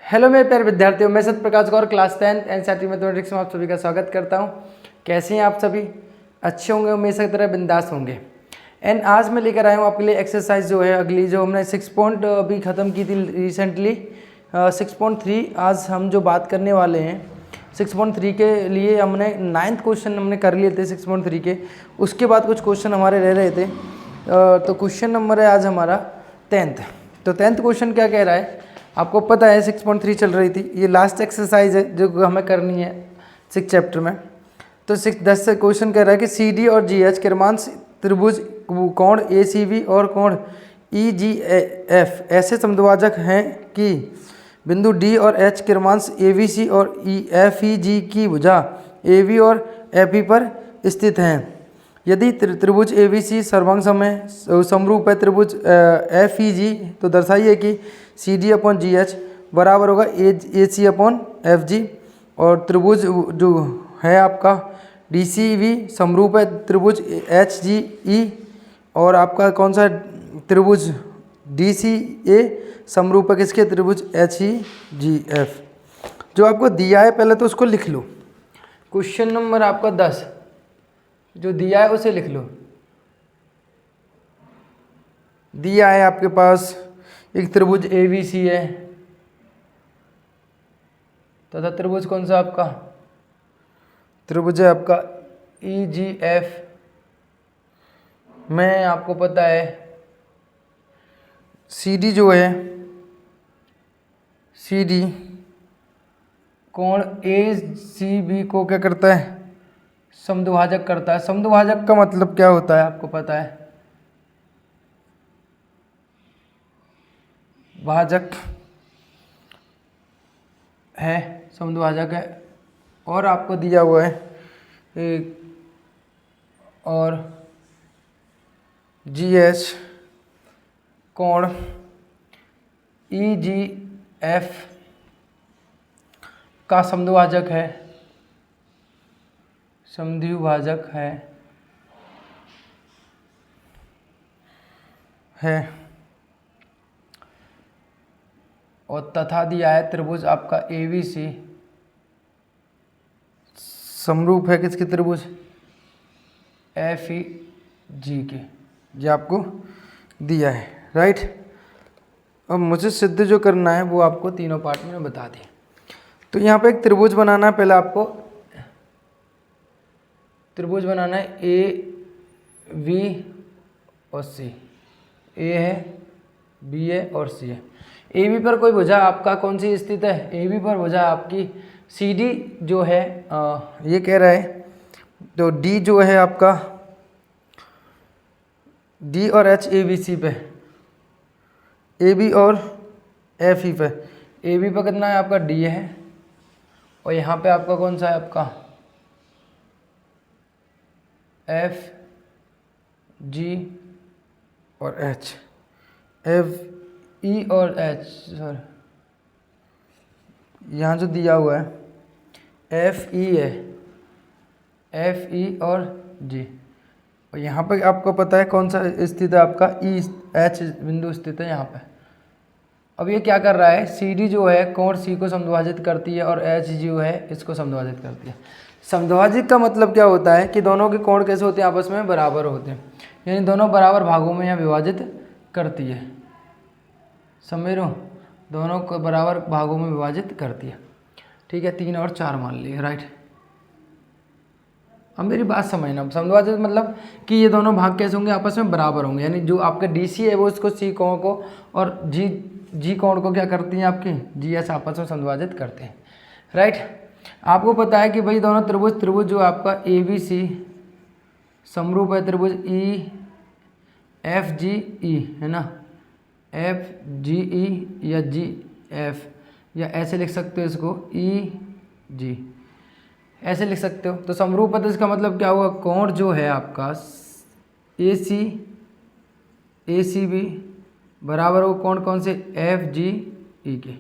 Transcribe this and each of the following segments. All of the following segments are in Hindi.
हेलो मेरे प्यारे विद्यार्थियों, मैं सत्य प्रकाश गौर क्लास 10th एनसीईआरटी मैथमेटिक्स में आप सभी का स्वागत करता हूं। कैसे हैं आप सभी? अच्छे होंगे, हमेशा की तरह बिंदास होंगे। एंड आज मैं लेकर आया हूं आपके लिए एक्सरसाइज जो है अगली, जो हमने 6 पॉइंट अभी ख़त्म की थी रिसेंटली, 6.3। आज हम जो बात करने वाले हैं 6.3 के लिए, हमने 9th क्वेश्चन हमने कर लिए थे 6.3 के। उसके बाद कुछ क्वेश्चन हमारे रह रहे थे। तो क्वेश्चन नंबर है आज हमारा 10th। तो 10th क्वेश्चन क्या कह रहा है, आपको पता है 6.3 चल रही थी, ये लास्ट एक्सरसाइज है जो हमें करनी है 6 चैप्टर में। तो 10 से क्वेश्चन कह रहा है कि सी डी और जी एच क्रमांश त्रिभुज कोण ए सी बी और कोण ई जी एफ ऐसे समद्विभाजक हैं कि बिंदु डी और एच क्रमांश ए बी सी और ई एफ ई जी की भुजा ए बी और एफ ई पर स्थित हैं। यदि त्रिभुज ए बी सी सर्वांग समरूप है त्रिभुज एफ ई जी, तो दर्शाइए कि C D upon G H बराबर होगा ए सी अपॉन एफ जी। और त्रिभुज जो है आपका डी सी वी समरूप है त्रिभुज एच जी ई, और आपका कौन सा त्रिभुज डी सी ए समरूप है किसके, त्रिभुज एच ई जी एफ। जो आपको दिया है पहले तो उसको लिख लो। क्वेश्चन नंबर आपका 10 जो दिया है उसे लिख लो। दिया है आपके पास एक त्रिभुज ए बी सी है तथा त्रिभुज कौन सा आपका, त्रिभुज है आपका ई जी एफ में आपको पता है सी डी जो है, सी डी कोण ए सी बी को क्या करता है, समद्विभाजक करता है। समद्विभाजक का मतलब क्या होता है आपको पता है, भाजक है, समद्विभाजक है। और आपको दिया हुआ है एक और जी एच कोण ई जी एफ का समद्विभाजक है और तथा दिया है त्रिभुज आपका ए बी सी समरूप है किसके, त्रिभुज एफ ई जी के। ये आपको दिया है, राइट। अब मुझे सिद्ध जो करना है वो आपको तीनों पार्ट में बता दें। तो यहाँ पे एक त्रिभुज बनाना है। पहले आपको त्रिभुज बनाना है ए बी और सी। ए है, बी है और सी है। ए बी पर कोई भुजा आपका कौन सी स्थित है, ए बी पर भुजा आपकी सी डी जो है, ये कह रहा है तो डी जो है आपका डी और एच ए बी सी पे, ए बी और एफ ई पे। ए बी पर कितना है आपका डी है, और यहाँ पे आपका कौन सा है आपका एफ जी और एच, एफ ई और एच, सॉरी यहाँ जो दिया हुआ है एफ ई है, एफ ई और जी। और यहाँ पे आपको पता है कौन सा स्थित है आपका ई एच बिंदु स्थित है यहाँ पे। अब ये क्या कर रहा है, सी डी जो है कोण सी को समद्विभाजित करती है और एच जो है इसको समद्विभाजित करती है। समद्विभाजित का मतलब क्या होता है कि दोनों के कोण कैसे होते हैं, आपस में बराबर होते हैं, यानी दोनों बराबर भागों में यहाँ विभाजित करती है। समझ रहे हो, दोनों को बराबर भागों में विभाजित करती है। ठीक है, 3 और 4 मान लिए, राइट। अब मेरी बात समझना, समद्विभाजित मतलब कि ये दोनों भाग कैसे होंगे, आपस में बराबर होंगे, यानी जो आपका डी सी है वो इसको सी कोण को और जी कोण को क्या करती हैं आपकी जी एस आपस में समद्विभाजित करते हैं, राइट। आपको पता है कि भाई दोनों त्रिभुज जो आपका ए बी सी समरूप है त्रिभुज ई एफ जी ई, है ना, एफ जी ई या जी एफ, या ऐसे लिख सकते हो इसको ई जी, ऐसे लिख सकते हो। तो समरूप है तो इसका मतलब क्या हुआ, कोण जो है आपका ए सी बी बराबर हो कोण कौन से, एफ जी ई के।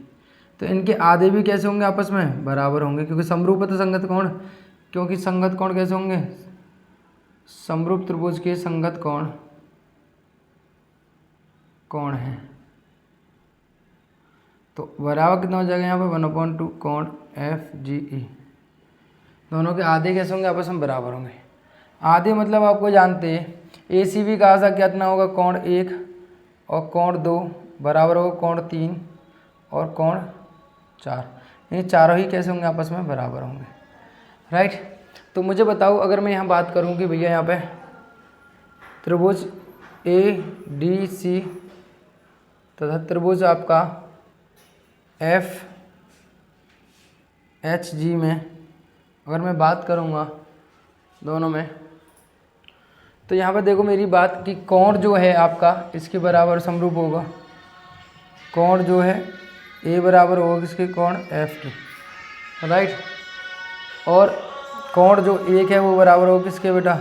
तो इनके आधे भी कैसे होंगे, आपस में बराबर होंगे, क्योंकि समरूप है तो संगत कोण, क्योंकि संगत कोण कैसे होंगे, समरूप त्रिभुज के संगत कोण है तो बराबर कितना हो जाएगा यहाँ पे 1/2 कोण FGE। दोनों के आधे कैसे होंगे, आपस में बराबर होंगे। आधे मतलब आपको जानते हैं ACB का आधा कितना होगा, कोण 1 और कोण 2 बराबर होगा कोण 3 और कोण 4। ये चारों ही कैसे होंगे, आपस में बराबर होंगे, राइट। तो मुझे बताओ, अगर मैं यहाँ बात करूँ कि भैया यहाँ पे त्रिभुज ADC तथा त्रिभुज आपका FHG में अगर मैं बात करूँगा दोनों में, तो यहाँ पर देखो मेरी बात कि कोण जो है आपका इसके बराबर समरूप होगा। कोण जो है A बराबर होगा किसके, कोण F के, राइट। और कोण जो 1 है वो बराबर होगा किसके बेटा,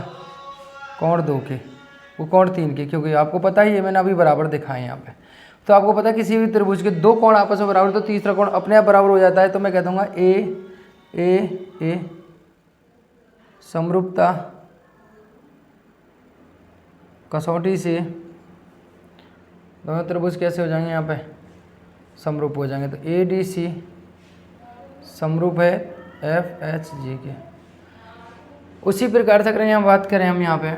कोण 2 के, वो कोण 3 के, क्योंकि आपको पता ही है मैंने अभी बराबर दिखाए यहाँ पे। तो आपको पता है किसी भी त्रिभुज के दो कोण आपस में बराबर, तो तीसरा कोण अपने आप बराबर हो जाता है। तो मैं कह दूँगा ए समरूपता कसौटी से दोनों त्रिभुज कैसे हो जाएंगे, यहाँ पे समरूप हो जाएंगे। तो ADC समरूप है FHG के। उसी प्रकार से अगर यहाँ बात करें हम यहाँ पे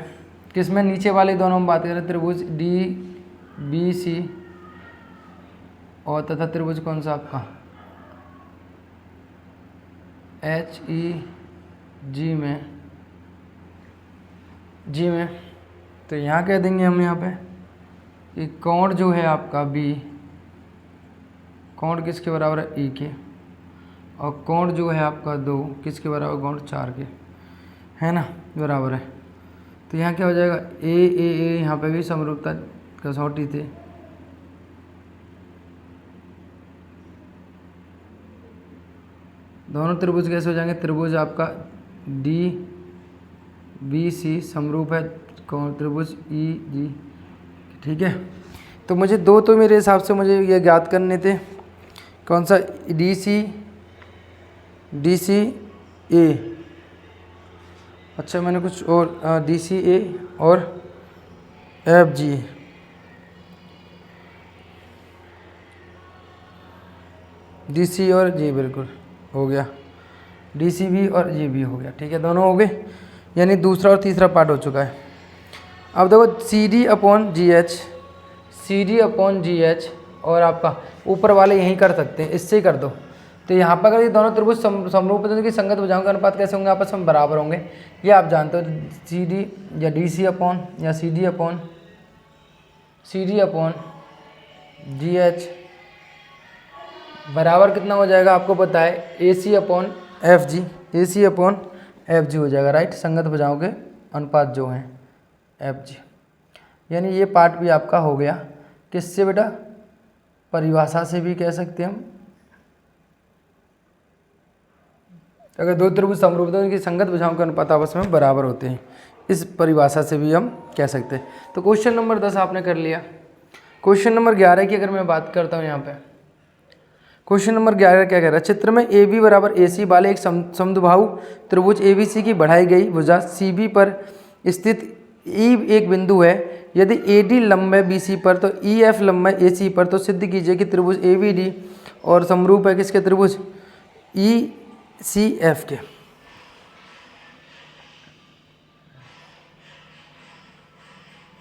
किसमें, नीचे वाले दोनों में बात करें, त्रिभुज DBC और तथा त्रिभुज कौन सा आपका HEG में, जी में, तो यहाँ कह देंगे हम यहाँ पे कि कोण जो है आपका B, कोण किसके बराबर है E के, और कोण जो है आपका 2 किसके बराबर, कोण 4 के, है ना, बराबर है। तो यहाँ क्या हो जाएगा, ए यहाँ पे भी समरूपता कसौटी थे, दोनों त्रिभुज कैसे हो जाएंगे, त्रिभुज आपका DBC समरूप है कौन, त्रिभुज EG, ठीक है। तो मुझे दो, तो मेरे हिसाब से मुझे ये ज्ञात करने थे, कौन सा, DCA, अच्छा मैंने कुछ और DCA और FG, DC और G, बिल्कुल हो गया, DCB और GB हो गया, ठीक है, दोनों हो गए, यानी दूसरा और तीसरा पार्ट हो चुका है। अब देखो CD अपॉन GH और आपका ऊपर वाले यहीं कर सकते हैं, इससे ही कर दो। तो यहाँ पर अगर ये दोनों त्रिभुज समरूप की संगत भुजाओं के अनुपात कैसे होंगे, आपस में बराबर होंगे, ये आप जानते हो। CD या DC अपॉन या CD अपॉन GH बराबर कितना हो जाएगा, आपको पता है AC अपॉन FG हो जाएगा, राइट। संगत भुजाओं के अनुपात जो हैं FG, यानी ये पार्ट भी आपका हो गया। किससे बेटा, परिभाषा से भी कह सकते हैं हम, अगर दो त्रिभुज समरूप तो उनकी संगत भुजाओं के अनुपात आपस में बराबर होते हैं, इस परिभाषा से भी हम कह सकते हैं। तो क्वेश्चन नंबर 10 आपने कर लिया। क्वेश्चन नंबर 11 की अगर मैं बात करता हूँ यहाँ पे, क्वेश्चन नंबर 11 क्या कह रहा है, चित्र में AB बराबर AC वाले एक समद्विबाहु त्रिभुज ABC की बढ़ाई गई भुजा CB पर स्थित E एक बिंदु है। यदि AD लंब है BC पर तो EF लंब है AC पर, तो सिद्ध कीजिए कि त्रिभुज ABD और समरूप है किसके, त्रिभुज ECF के।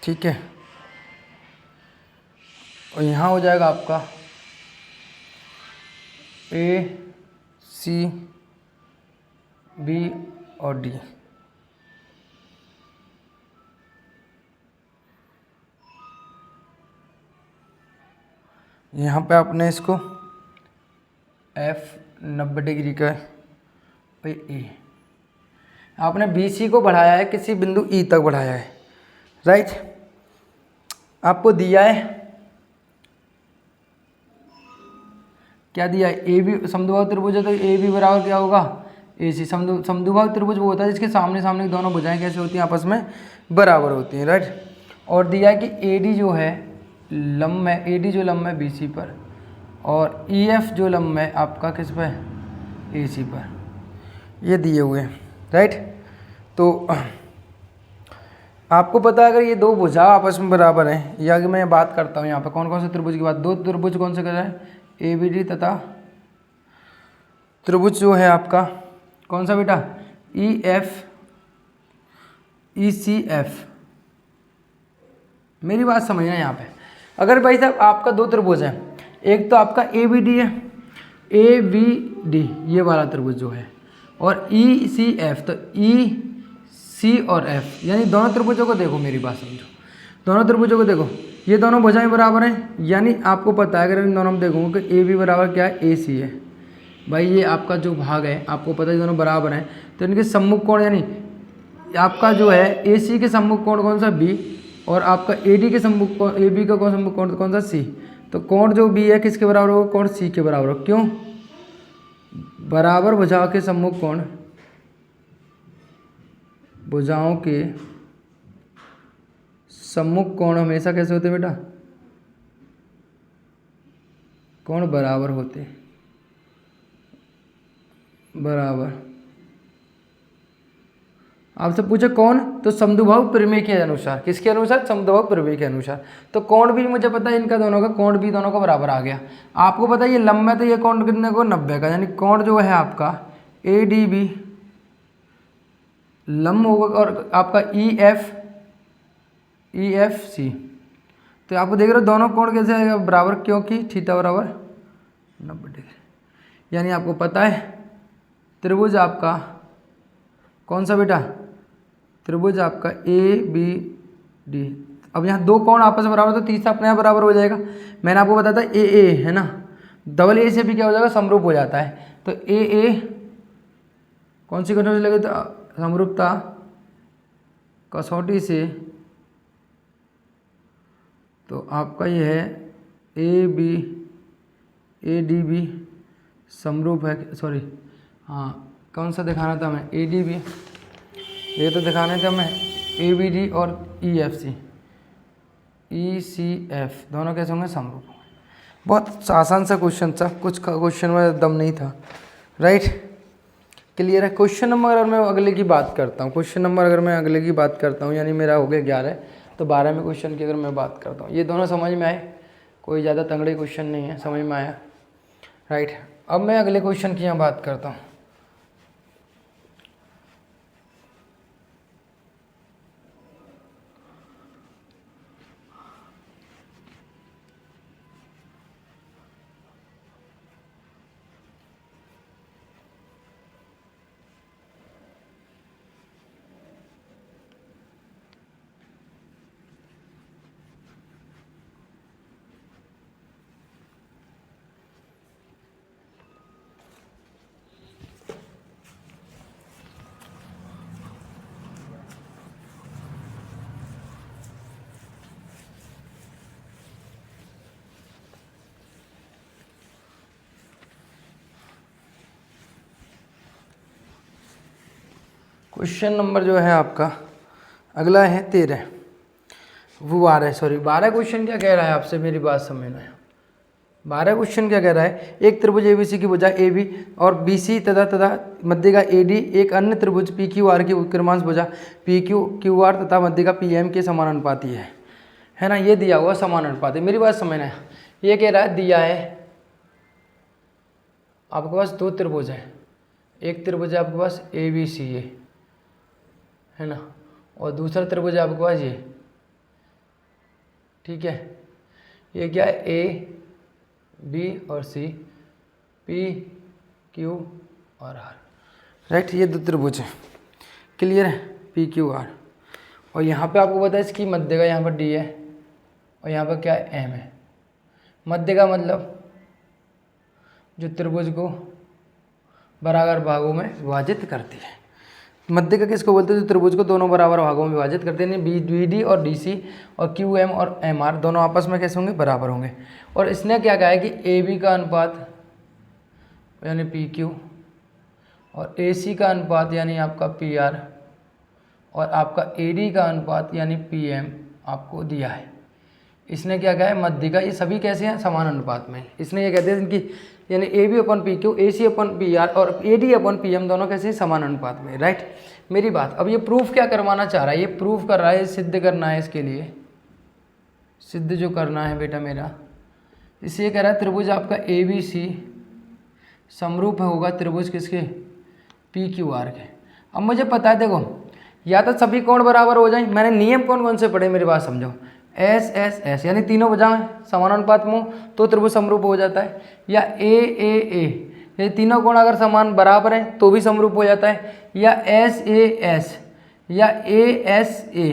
ठीक है, और यहाँ हो जाएगा आपका A, C, B और D। यहाँ पे आपने इसको F 90 डिग्री का भाई E, आपने BC को बढ़ाया है, किसी बिंदु E तक बढ़ाया है, राइट। आपको दिया है क्या, दिया है AB समद्विबाहु त्रिभुज है, तो AB बराबर क्या होगा, AC। समद्विबाहु त्रिभुज वो होता है जिसके सामने सामने दोनों भुजाएं कैसे होती हैं, आपस में बराबर होती हैं, राइट। और दिया है कि AD जो है लंब है, AD जो लंब है BC पर, और EF जो लंब है आपका किस पर, AC पर, ये दिए हुए हैं, राइट। तो आपको पता है अगर ये दो भुजा आपस में बराबर हैं, या कि मैं बात करता हूँ यहाँ पर कौन कौन से त्रिभुज की बात, दो त्रिभुज कौन से कर रहे हैं, ABD तथा त्रिभुज जो है आपका कौन सा बेटा, ECF। मेरी बात समझना यहाँ पे, अगर भाई साहब आपका दो त्रिभुज है, एक तो आपका ABD है, ABD ये वाला त्रिभुज जो है, और ECF, तो EC और F, यानी दोनों त्रिभुजों को देखो, मेरी बात समझो, दोनों त्रिभुजों को देखो, ये दोनों भुजाएं बराबर हैं, यानी आपको पता है अगर इन दोनों में देखोगे कि AB बराबर क्या है, AC है। भाई ये आपका जो भाग है आपको पता है दोनों बराबर हैं, तो इनके सम्मुख कोण यानी आपका जो है AC के सम्मुख कोण कौन सा, B, और आपका AD के सम्मुख कोण, AB का सम्मुख कोण कौन सा, C। तो कोण जो B है किसके बराबर होगा, कोण C के बराबर होगा। क्यों, बराबर भुजाओं के सम्मुख कोण, भुजाओं के सम्मुख कोण हमेशा कैसे होते बेटा, कोण बराबर होते, बराबर। आपसे पूछे कौन, तो समद्विबाहु प्रमेय के अनुसार, किसके अनुसार, समद्विबाहु प्रमेय के अनुसार। तो कोण भी मुझे पता है इनका दोनों का, कोण भी दोनों का बराबर आ गया। आपको पता है ये लंब है, तो ये कोण कितने को, 90 का, यानी कोण जो है आपका ADB लंब होगा, और आपका EFC। तो आपको देख रहे हो दोनों कोण कैसे आएगा, बराबर, क्योंकि थीटा बराबर 90 डिग्री। यानी आपको पता है त्रिभुज आपका कौन सा बेटा, त्रिभुज आपका ABD। अब यहाँ दो कोण आपस में बराबर, तो तीसरा अपने आप बराबर हो जाएगा। मैंने आपको बताया था AA है ना, डबल A से भी क्या हो जाएगा, समरूप हो जाता है। तो AA कौन सी कसौटी लगे, तो समरूपता कसौटी से, तो आपका ये है ADB समरूप है, सॉरी हाँ कौन सा दिखाना था हमें, ADB, ये तो दिखाने थे हमें ABD और ECF दोनों कैसे होंगे, समरूप होंगे। बहुत आसान सा क्वेश्चन था, कुछ क्वेश्चन में दम नहीं था, राइट, क्लियर है। क्वेश्चन नंबर अगर मैं अगले की बात करता हूँ, क्वेश्चन नंबर अगर मैं अगले की बात करता हूँ, यानी मेरा हो गया 11, तो 12 में क्वेश्चन की अगर मैं बात करता हूँ, ये दोनों समझ में आए, कोई ज़्यादा तंगड़े क्वेश्चन नहीं है, समझ में आया, राइट। अब मैं अगले क्वेश्चन की यहाँ बात करता हूँ। क्वेश्चन नंबर जो है आपका अगला है 13, वो 12, सॉरी 12 क्वेश्चन क्या कह रहा है आपसे, मेरी बात समझना है। 12 क्वेश्चन क्या कह रहा है, एक त्रिभुज ABC की भुजा AB और BC तथा मध्य का AD एक अन्य त्रिभुज PQR की उत्क्रमांश भुजा PQR तथा मध्य का PM के समानुपाती है ना, ये दिया हुआ समानुपाती। मेरी बात समझना है, ये कह रहा है दिया है आपके पास दो त्रिभुज हैं, एक त्रिभुज है आपके पास ABC है ना, और दूसरा त्रिभुज है आपके पास ये, ठीक है, ये क्या है AB और C, PQ और R, राइट, ये दो त्रिभुज है, क्लियर है, PQR। और यहाँ पे आपको पता है इसकी मध्य का यहाँ पर D है और यहाँ पर क्या है M है। मध्य का मतलब जो त्रिभुज को बराबर भागों में विभाजित करती है। मध्य का किसको बोलते हैं, जो त्रिभुज को दोनों बराबर भागों में विभाजित करते हैं। BD और DC और QM और MR दोनों आपस में कैसे होंगे, बराबर होंगे। और इसने क्या कहा है कि AB का अनुपात यानी PQ और AC का अनुपात यानी आपका PR और आपका AD का अनुपात यानी PM आपको दिया है। इसने क्या कहा है, मध्य का, ये सभी कैसे हैं, समान अनुपात में। इसने ये कहते हैं इनकी यानी AB अपन PQ, AC अपन PR और AD अपन PM दोनों कैसे हैं, समान अनुपात में, राइट। मेरी बात, अब ये प्रूफ क्या करवाना चाह रहा है, ये प्रूफ कर रहा है, सिद्ध करना है, इसके लिए सिद्ध जो करना है बेटा मेरा, इसलिए कह रहा है त्रिभुज आपका ABC समरूप होगा त्रिभुज किसके, PQR के। अब मुझे पता है, देखो या तो सभी कोण बराबर हो जाए, मैंने नियम कौन कौन से पढ़े मेरी बात समझो, S यानी तीनों भुजाएं समानुपात में तो त्रिभुज समरूप हो जाता है, या A ये तीनों कोण अगर समान बराबर हैं तो भी समरूप हो जाता है, या SAS या ASA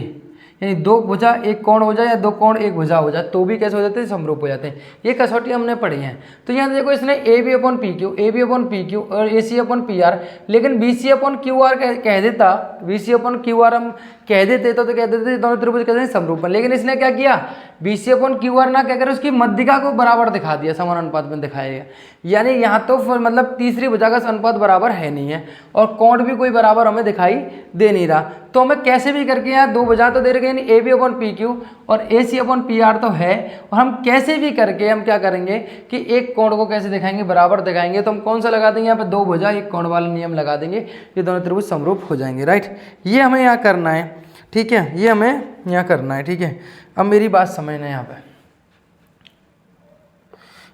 यानी दो भुजा एक कोण हो जाए या दो कोण एक भुजा हो जाए तो भी कैसे हो जाते हैं, समरूप हो जाते हैं। ये कसौटी हमने पढ़ी है। तो यहाँ देखो इसने AB/PQ और AC/PR, लेकिन BC/QR कह देता, BC/QR हम कह देते तो कह देते दोनों त्रिभुज कहते हैं समरूप, लेकिन इसने क्या किया, BC/QR ना कहकर उसकी मध्यिका को बराबर दिखा दिया, समान अनुपात में दिखाया गया। यानी यहाँ तो मतलब तीसरी भुजा का अनुपात बराबर है नहीं है और कोण भी कोई बराबर हमें दिखाई दे नहीं रहा, तो हमें कैसे भी करके यहाँ दो भुजा तो दे रखे यानी AB/PQ और AC/PR तो है, और हम कैसे भी करके हम क्या करेंगे कि एक कोण को कैसे दिखाएंगे, बराबर दिखाएंगे। तो हम कौन सा लगा देंगे, यहाँ पे दो भुजा एक कोण वाला नियम लगा देंगे, ये दोनों त्रिभुज समरूप हो जाएंगे, राइट। ये हमें यहाँ करना है, ठीक है, ये हमें यहाँ करना है, ठीक है। अब मेरी बात समझना यहाँ पे,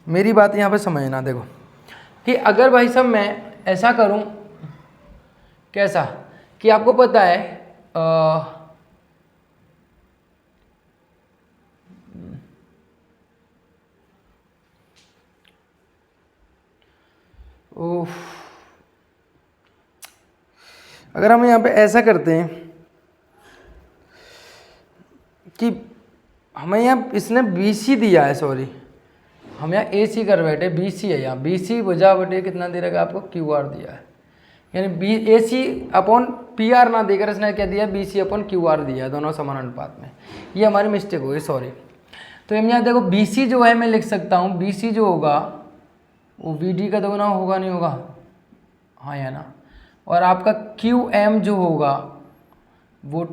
मेरी बात यहाँ पे समझना, देखो कि अगर भाई साहब मैं ऐसा करूँ, कैसा कि आपको पता है अगर हम यहाँ पे ऐसा करते हैं कि हमें यहाँ इसने BC दिया है, सॉरी हम यहाँ AC कर बैठे, BC है यहाँ, BC भुजा बटे कितना दे रखा आपको, QR दिया है, यानी AC/PR ना देकर इसने क्या दिया, BC/QR दिया है, दोनों समान अनुपात में। ये हमारी मिस्टेक हो गई, सॉरी। तो हम यहाँ देखो BC जो है मैं लिख सकता हूँ, BC जो होगा वो VD का दोगुना होगा, नहीं होगा, हाँ या ना, और आपका QM जो होगा वो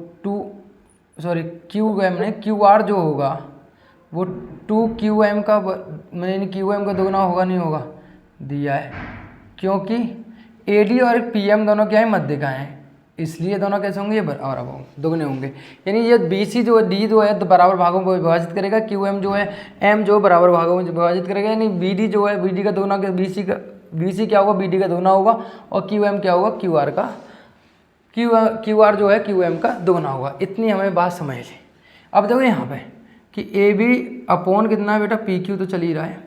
QM नहीं, QR जो होगा वो 2QM का यानी QM का दोगुना होगा, नहीं होगा, दिया है, क्योंकि AD और PM दोनों क्या है, मध्यिका हैं, इसलिए दोनों कैसे होंगे, ये बराबर दोगुने होंगे। यानी ये BC जो है, D जो है तो बराबर भागों में विभाजित करेगा, QM जो है M जो बराबर भागों में विभाजित करेगा, यानी BD जो है BD का दोगुना, BC क्या होगा, BD का दोगुना होगा, और QM क्या होगा, QR जो है QM का दोगुना होगा। इतनी हमें बात समझ ली। अब देखो यहाँ पे कि AB/ कितना है बेटा, PQ तो चल ही रहा है,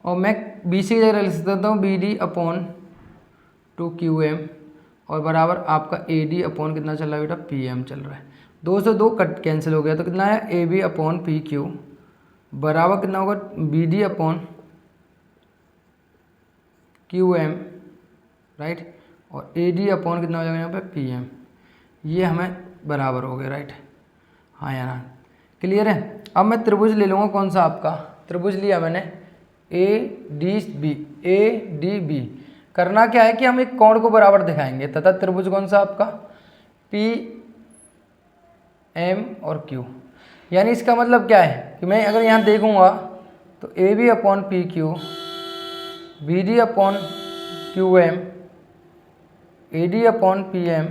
और मैं BC की जगह लिख सकता हूँ BD/2QM और बराबर आपका AD/ कितना चल रहा है बेटा, PM चल रहा है। 2 से 2 कट कैंसिल हो गया, तो कितना है AB/PQ बराबर कितना होगा, BD/QM, राइट, और AD/ कितना हो जाएगा यहाँ पे, PM। ये हमें बराबर हो गया, राइट, हाँ या ना, क्लियर है। अब मैं त्रिभुज ले लूँगा, कौन सा आपका त्रिभुज लिया मैंने, ADB। करना क्या है कि हम एक कोण को बराबर दिखाएंगे तथा त्रिभुज कौन सा आपका, PM और Q। यानी इसका मतलब क्या है कि मैं अगर यहाँ देखूँगा तो AB/PQ, BD/QM, AD/PM,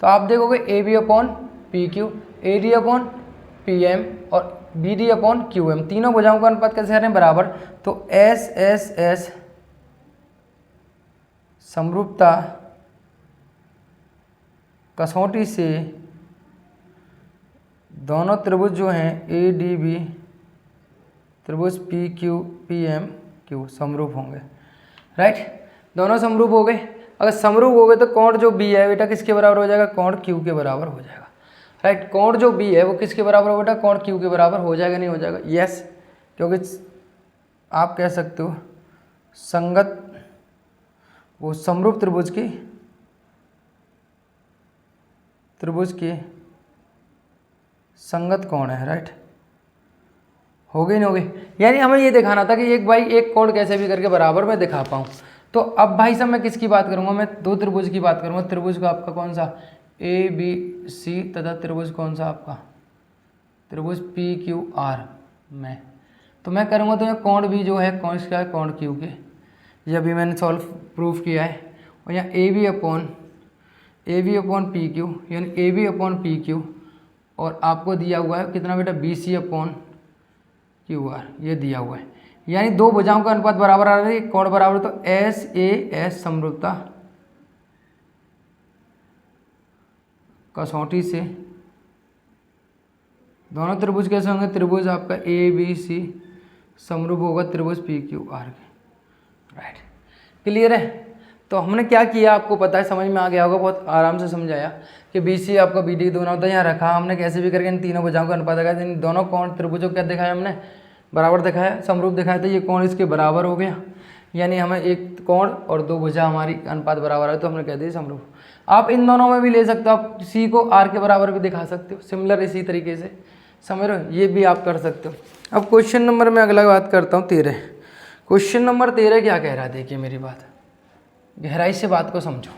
तो आप देखोगे AB/PQ, AD/PM और BD/QM तीनों भुजाओं का अनुपात कैसे है, बराबर। तो SSS समरूपता कसौटी से दोनों त्रिभुज जो हैं ADB त्रिभुज PQ/PM/Q समरूप होंगे, राइट, दोनों समरूप हो गए। अगर समरूप हो गए तो कोण जो B है बेटा किसके बराबर हो जाएगा, कोण Q के बराबर हो जाएगा, राइट। कोण जो B है वो किसके बराबर हो बेटा, कोण Q के बराबर हो जाएगा, नहीं हो जाएगा, यस, क्योंकि आप कह सकते हो संगत वो समरूप त्रिभुज की संगत कोण है, राइट, हो गई नहीं हो गई। यानी हमें ये दिखाना था कि एक कोण कैसे भी करके बराबर में दिखा पाऊँ। तो अब भाई साहब मैं किसकी बात करूँगा, मैं दो त्रिभुज की बात करूँगा। त्रिभुज का आपका कौन सा, ABC तथा त्रिभुज कौन सा आपका, त्रिभुज PQR में। तो मैं करूँगा तो यहाँ कोण भी जो है कौन इसका है, कोण Q के, ये अभी मैंने सॉल्व प्रूफ किया है। और यहाँ AB/PQ यानी AB/PQ और आपको दिया हुआ है कितना बेटा, BC/QR ये दिया हुआ है। यानी दो भुजाओं का अनुपात बराबर आ रहा है, कोण बराबर, तो एस ए एस समरूपता कसौटी से दोनों त्रिभुज कैसे होंगे, त्रिभुज आपका ए बी सी समरूप होगा त्रिभुज पी क्यू आर के। राइट, क्लियर है। तो हमने क्या किया आपको पता है, समझ में आ गया होगा, बहुत आराम से समझाया कि बी सी आपका बी डी दोनों होता है, यहाँ रखा हमने कैसे भी करके इन तीनों भुजाओं का अनुपात दिखाया, इन दोनों कोण त्रिभुजों क्या दिखाया हमने, बराबर दिखाया, समरूप दिखाया था, ये कोण इसके बराबर हो गया, यानी हमें एक कोण और दो भुजा हमारी अनुपात बराबर है, तो हमने कह दिया समरूप। आप इन दोनों में भी ले सकते हो, आप सी को आर के बराबर भी दिखा सकते हो, सिमिलर इसी तरीके से, समझ रहे हो, ये भी आप कर सकते हो। अब क्वेश्चन नंबर में अगला बात करता हूँ 13। क्वेश्चन नंबर 13 क्या कह रहा है, देखिए मेरी बात, गहराई से बात को समझो।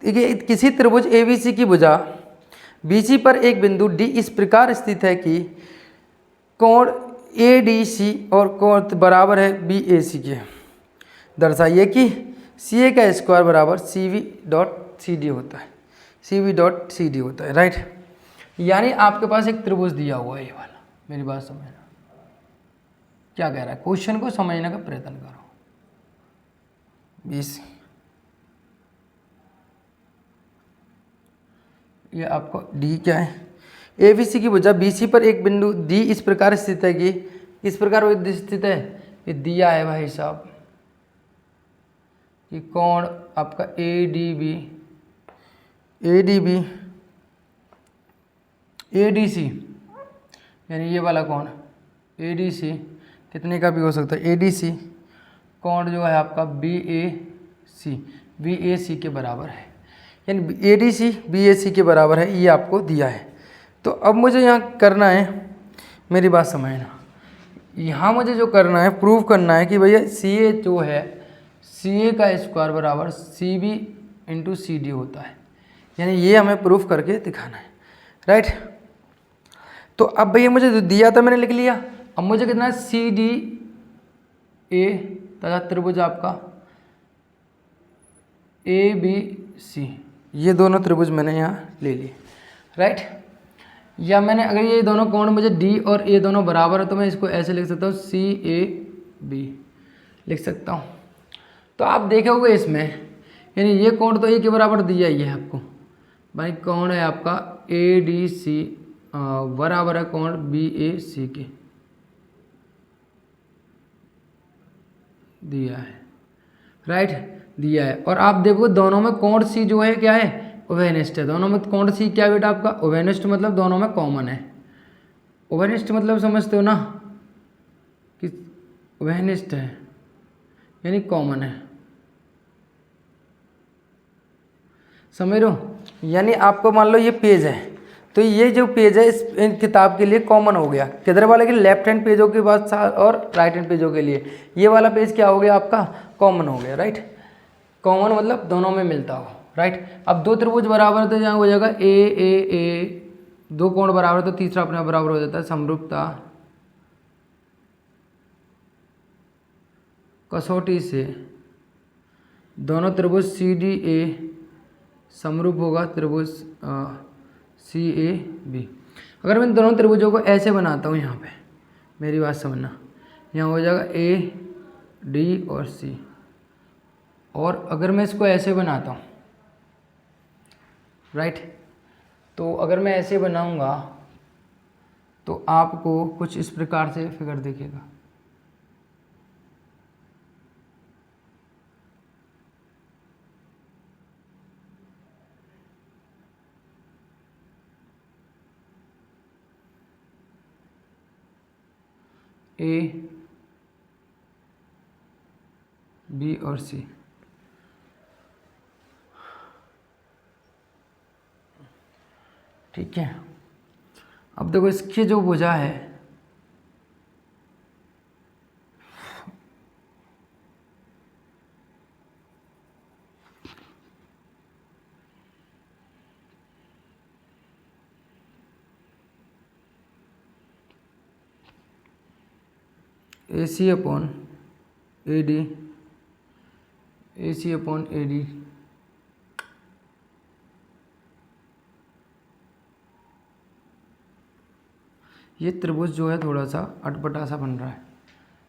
देखिए, किसी त्रिभुज एबीसी की भुजा बीसी पर एक बिंदु डी इस प्रकार स्थित है कि कोण ए डी सी और कोण बराबर है बी ए सी के। दर्शाइए कि सी ए का स्क्वायर बराबर सी वी डॉट सी डी होता है, सी वी डॉट सी डी होता है। राइट, यानी आपके पास एक त्रिभुज दिया हुआ है ये वाला, मेरी बात समझना, क्या कह रहा है, क्वेश्चन को समझने का प्रयत्न करो। 20 ये आपको डी क्या है, ए बी सी की भुजा बी सी पर एक बिंदु डी इस प्रकार स्थित है कि, इस प्रकार वो स्थित है, ये दिया है भाई साहब कि कोण आपका A D B A D C, यानी ये वाला कोण ए डी सी कितने का भी हो सकता है, ए डी सी कोण जो है आपका बी ए सी के बराबर है, यानी ए डी सी बी ए सी के बराबर है, ये आपको दिया है। तो अब मुझे यहाँ करना है, मेरी बात समझना, यहाँ मुझे जो करना है, प्रूव करना है कि भैया सी ए जो है, सी ए का स्क्वायर बराबर C B into C D होता है, यानी ये हमें प्रूफ करके दिखाना है। राइट, तो अब भैया मुझे जो दिया था मैंने लिख लिया, अब मुझे कितना है, सी डी ए तथा त्रिभुज आपका ए बी सी, ये दोनों त्रिभुज मैंने यहाँ ले लिए। राइट, या मैंने अगर ये दोनों कोण मुझे डी और ए दोनों बराबर है, तो मैं इसको ऐसे लिख सकता हूँ, सी ए बी लिख सकता हूँ। तो आप देखोगे इसमें, यानी ये कोण तो ए के बराबर दिया ही है आपको भाई, कोण है आपका ए डी सी बराबर है कोण बी ए सी के, दिया है। राइट, दिया है, और आप देखो दोनों में कोण सी जो है क्या है, उभयनिष्ठ है, दोनों में कोण सी क्या बेटा आपका, उभयनिष्ठ, मतलब दोनों में कॉमन है। उभयनिष्ठ मतलब समझते हो ना कि उभयनिष्ठ है यानी कॉमन है, समझ रहे हो, यानी आपको मान लो ये पेज है, तो ये जो पेज है इस किताब के लिए कॉमन हो गया, किधर वाले के, लेफ्ट हैंड पेजों के बाद और राइट हैंड पेजों के लिए ये वाला पेज क्या हो गया आपका, कॉमन हो गया। राइट, कॉमन मतलब दोनों में मिलता हो। राइट, अब दो त्रिभुज बराबर, तो यहाँ हो जाएगा ए दो कोण बराबर, तो तीसरा अपने आप बराबर हो जाता है, समरूपता कसौटी से दोनों त्रिभुज सी डी ए समरूप होगा त्रिभुज सी ए बी। अगर मैं दोनों त्रिभुजों को ऐसे बनाता हूँ, यहाँ पे मेरी बात समझना, यहाँ हो जाएगा ए डी और सी, और अगर मैं इसको ऐसे बनाता हूँ, राइट, तो अगर मैं ऐसे बनाऊँगा तो आपको कुछ इस प्रकार से फिगर दिखेगा। ए बी और सी, ठीक है। अब देखो इसकी जो भुजा है, A C upon A D, A C upon A D, ये त्रिभुज जो है थोड़ा सा अटपटा सा बन रहा है,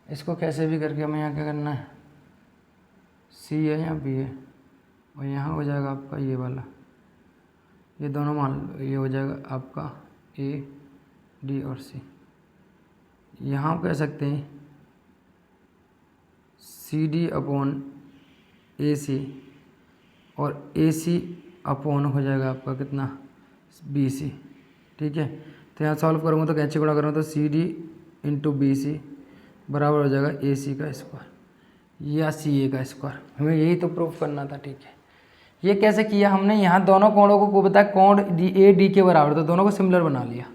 इसको कैसे भी करके हमें यहाँ क्या करना है, सी है यहाँ बी है, और यहाँ हो जाएगा आपका ये वाला, ये दोनों मान लो, ये हो जाएगा आपका ए डी और सी। यहाँ आप कह सकते हैं सी डी अपॉन ए सी, और ए सी अपॉन हो जाएगा आपका कितना, बी सी। ठीक है, तो यहाँ सॉल्व करूँगा तो कैसे गुणा करूँगा, तो C D into B C बराबर हो जाएगा ए सी का स्क्वायर या सी ए का स्क्वायर। हमें यही तो प्रूफ करना था। ठीक है, ये कैसे किया हमने, यहाँ दोनों कोणों को बताया कोण डी ए डी के बराबर, तो दोनों को सिमिलर बना लिया,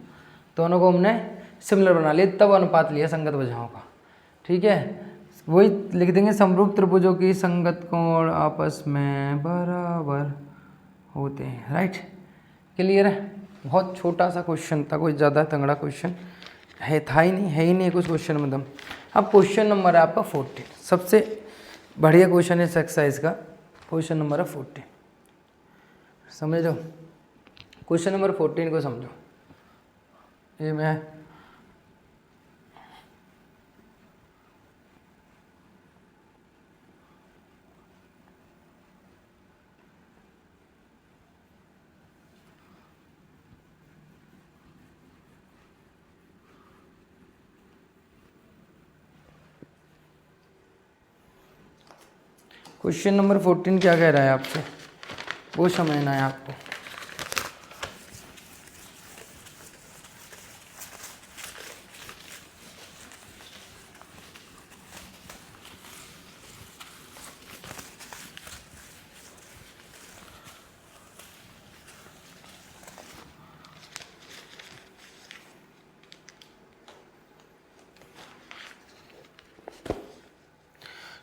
दोनों को हमने सिमिलर बना लिया, तब अनुपात लिया संगत भुजाओं का। ठीक है, वही लिख देंगे, समरूप त्रिभुजों की संगत कोण आपस में बराबर होते हैं। राइट, क्लियर है। बहुत छोटा सा क्वेश्चन था, कोई ज़्यादा तगड़ा क्वेश्चन है ही नहीं कुछ क्वेश्चन में दम। अब क्वेश्चन नंबर है आपका 14, सबसे बढ़िया क्वेश्चन है इस एक्सरसाइज का। क्वेश्चन नंबर है 14, समझो क्वेश्चन नंबर 14 को समझो। ये मैं क्वेश्चन नंबर 14 क्या कह रहा है आपसे, वो समझना है आपको।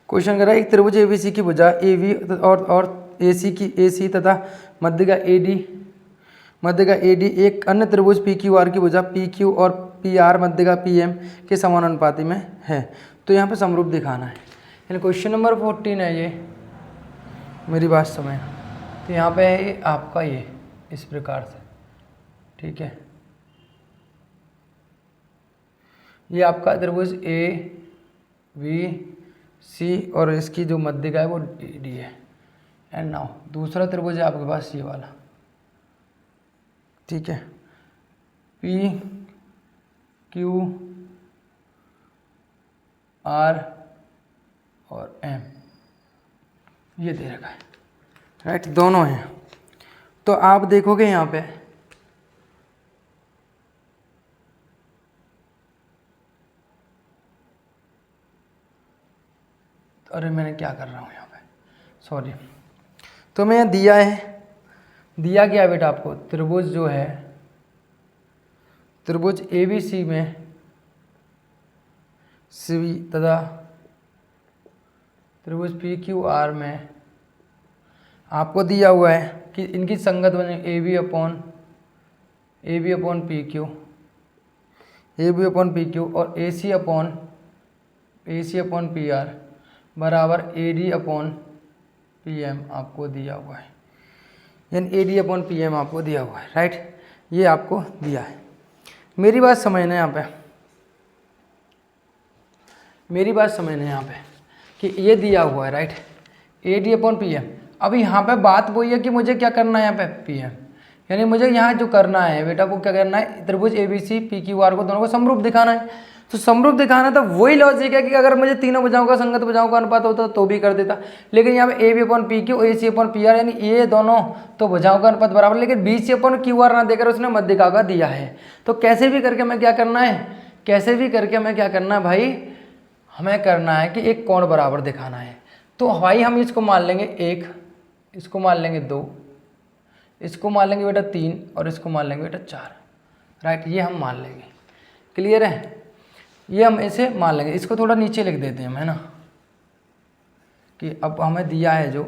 क्वेश्चन कर रहा है एक त्रिभुज एबीसी की भुजा एवी और एसी की एसी तथा मध्य का एडी एक अन्य त्रिभुज पी क्यू आर की भुजा पी क्यू और पी आर मध्य का पी एम के समानुपाती में है, तो यहाँ पे समरूप दिखाना है। यानी क्वेश्चन नंबर 14 है ये, मेरी बात समझ। तो यहाँ पे है ये आपका ये इस प्रकार से। ठीक है, ये आपका त्रिभुज ए वी सी और इसकी जो मध्य का है वो डी है। एंड नाउ दूसरा त्रिभुज है आपके पास ये वाला। ठीक है, पी क्यू आर और एम ये दे रखा है। राइट, दोनों हैं। तो आप देखोगे यहाँ पे अरे मैंने क्या कर रहा हूँ यहाँ पे, सॉरी। तो मैं यहाँ दिया क्या है बेटा आपको, त्रिभुज जो है त्रिभुज ए बी सी में सी तथा त्रिभुज पी क्यू आर में आपको दिया हुआ है कि इनकी संगत बने A B upon P Q और A C upon P R बराबर A D upon P M आपको दिया हुआ है। यानी A D upon P M आपको दिया हुआ है। राइट, ये आपको दिया है। मेरी बात समझना यहाँ पे, कि ये दिया हुआ है। Right, A D upon P M. अब यहाँ पे बात वही है कि मुझे क्या करना है यहाँ पे पी एम, यानी मुझे यहाँ जो करना है बेटा वो क्या करना है, त्रिभुज A B C P Q R को दोनों को समरूप दिखाना है। तो समरूप दिखाना तो वही लॉजिक है कि अगर मुझे तीनों भुजाओं का संगत भुजाओं का अनुपात होता तो भी कर देता, लेकिन यहाँ पे A B upon P Q A C upon P R यानी ये दोनों तो भुजाओं का अनुपात बराबर, लेकिन B C upon Q R ना देकर उसने मध्यिका का दिया है। तो कैसे भी करके हमें क्या करना है भाई, हमें करना है कि एक कोण बराबर दिखाना है। तो भाई हम इसको मान लेंगे 1, इसको मान लेंगे 2, इसको मान लेंगे बेटा 3 और इसको मान लेंगे बेटा 4। राइट, ये हम मान लेंगे। क्लियर है, ये हम इसे मान लेंगे। इसको थोड़ा नीचे लिख देते हैं हम, है ना, कि अब हमें दिया है जो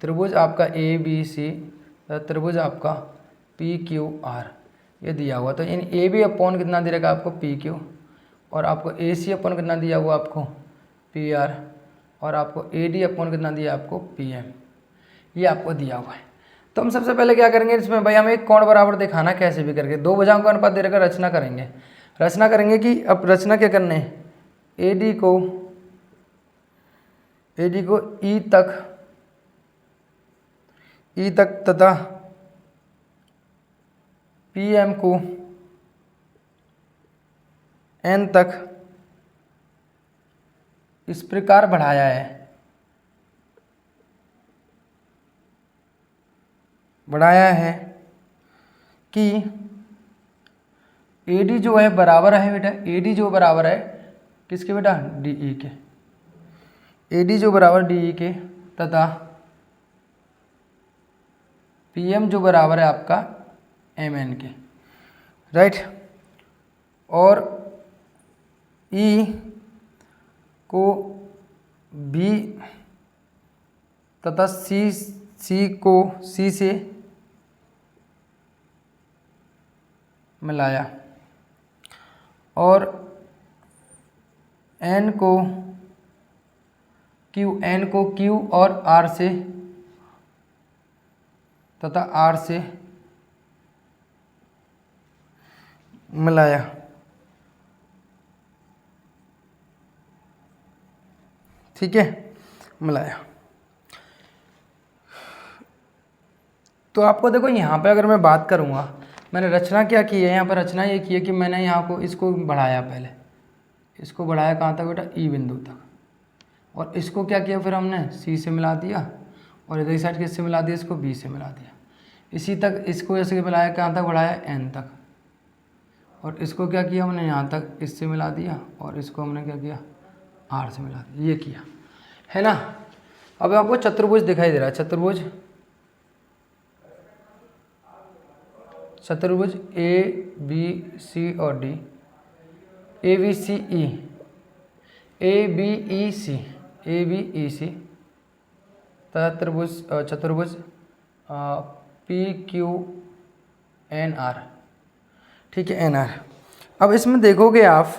त्रिभुज आपका ए बी सी, त्रिभुज आपका पी क्यू आर ये दिया हुआ। तो इन ए बी अपॉन कितना दे रखा आपको पी क्यू, और आपको ए सी अपॉन कितना दिया हुआ आपको पी आर, और आपको ए डी अपॉन कितना दिया आपको पी एम, ये आपको दिया हुआ है। तो हम सबसे पहले क्या करेंगे इसमें भाई, हमें एक कोण बराबर दिखाना कैसे भी करके, दो भुजाओं का अनुपात दे रखा रचना करेंगे कि अब रचना क्या करने है, AD को E तक तथा PM को N तक इस प्रकार बढ़ाया है कि AD जो है बराबर है बेटा, AD जो बराबर है किसके बेटा, DE के। AD जो बराबर DE के तथा PM जो बराबर है आपका MN के, राइट। और E को B तथा C को C से मिलाया और N को Q और R से तथा R से मिलाया। ठीक है, मिलाया। तो आपको देखो यहाँ पे अगर मैं बात करूँगा, मैंने रचना क्या की है, यहाँ पर रचना ये की है कि मैंने यहाँ को इसको बढ़ाया, पहले इसको बढ़ाया कहाँ तक बेटा, E बिंदु तक, और इसको क्या किया फिर हमने C से मिला दिया, और इधर साइड किससे मिला दिया, इसको B से मिला दिया। इसी तक इसको ऐसे मिलाया, कहाँ तक बढ़ाया, N तक, और इसको क्या किया हमने यहाँ तक इससे मिला दिया, और इसको हमने क्या किया, R से मिला दिया, ये किया है ना। अब आपको चतुर्भुज दिखाई दे रहा है, चतुर्भुज ABC और D, ABEC तथा चतुर्भुज PQNR, ठीक है, NR। अब इसमें देखोगे आप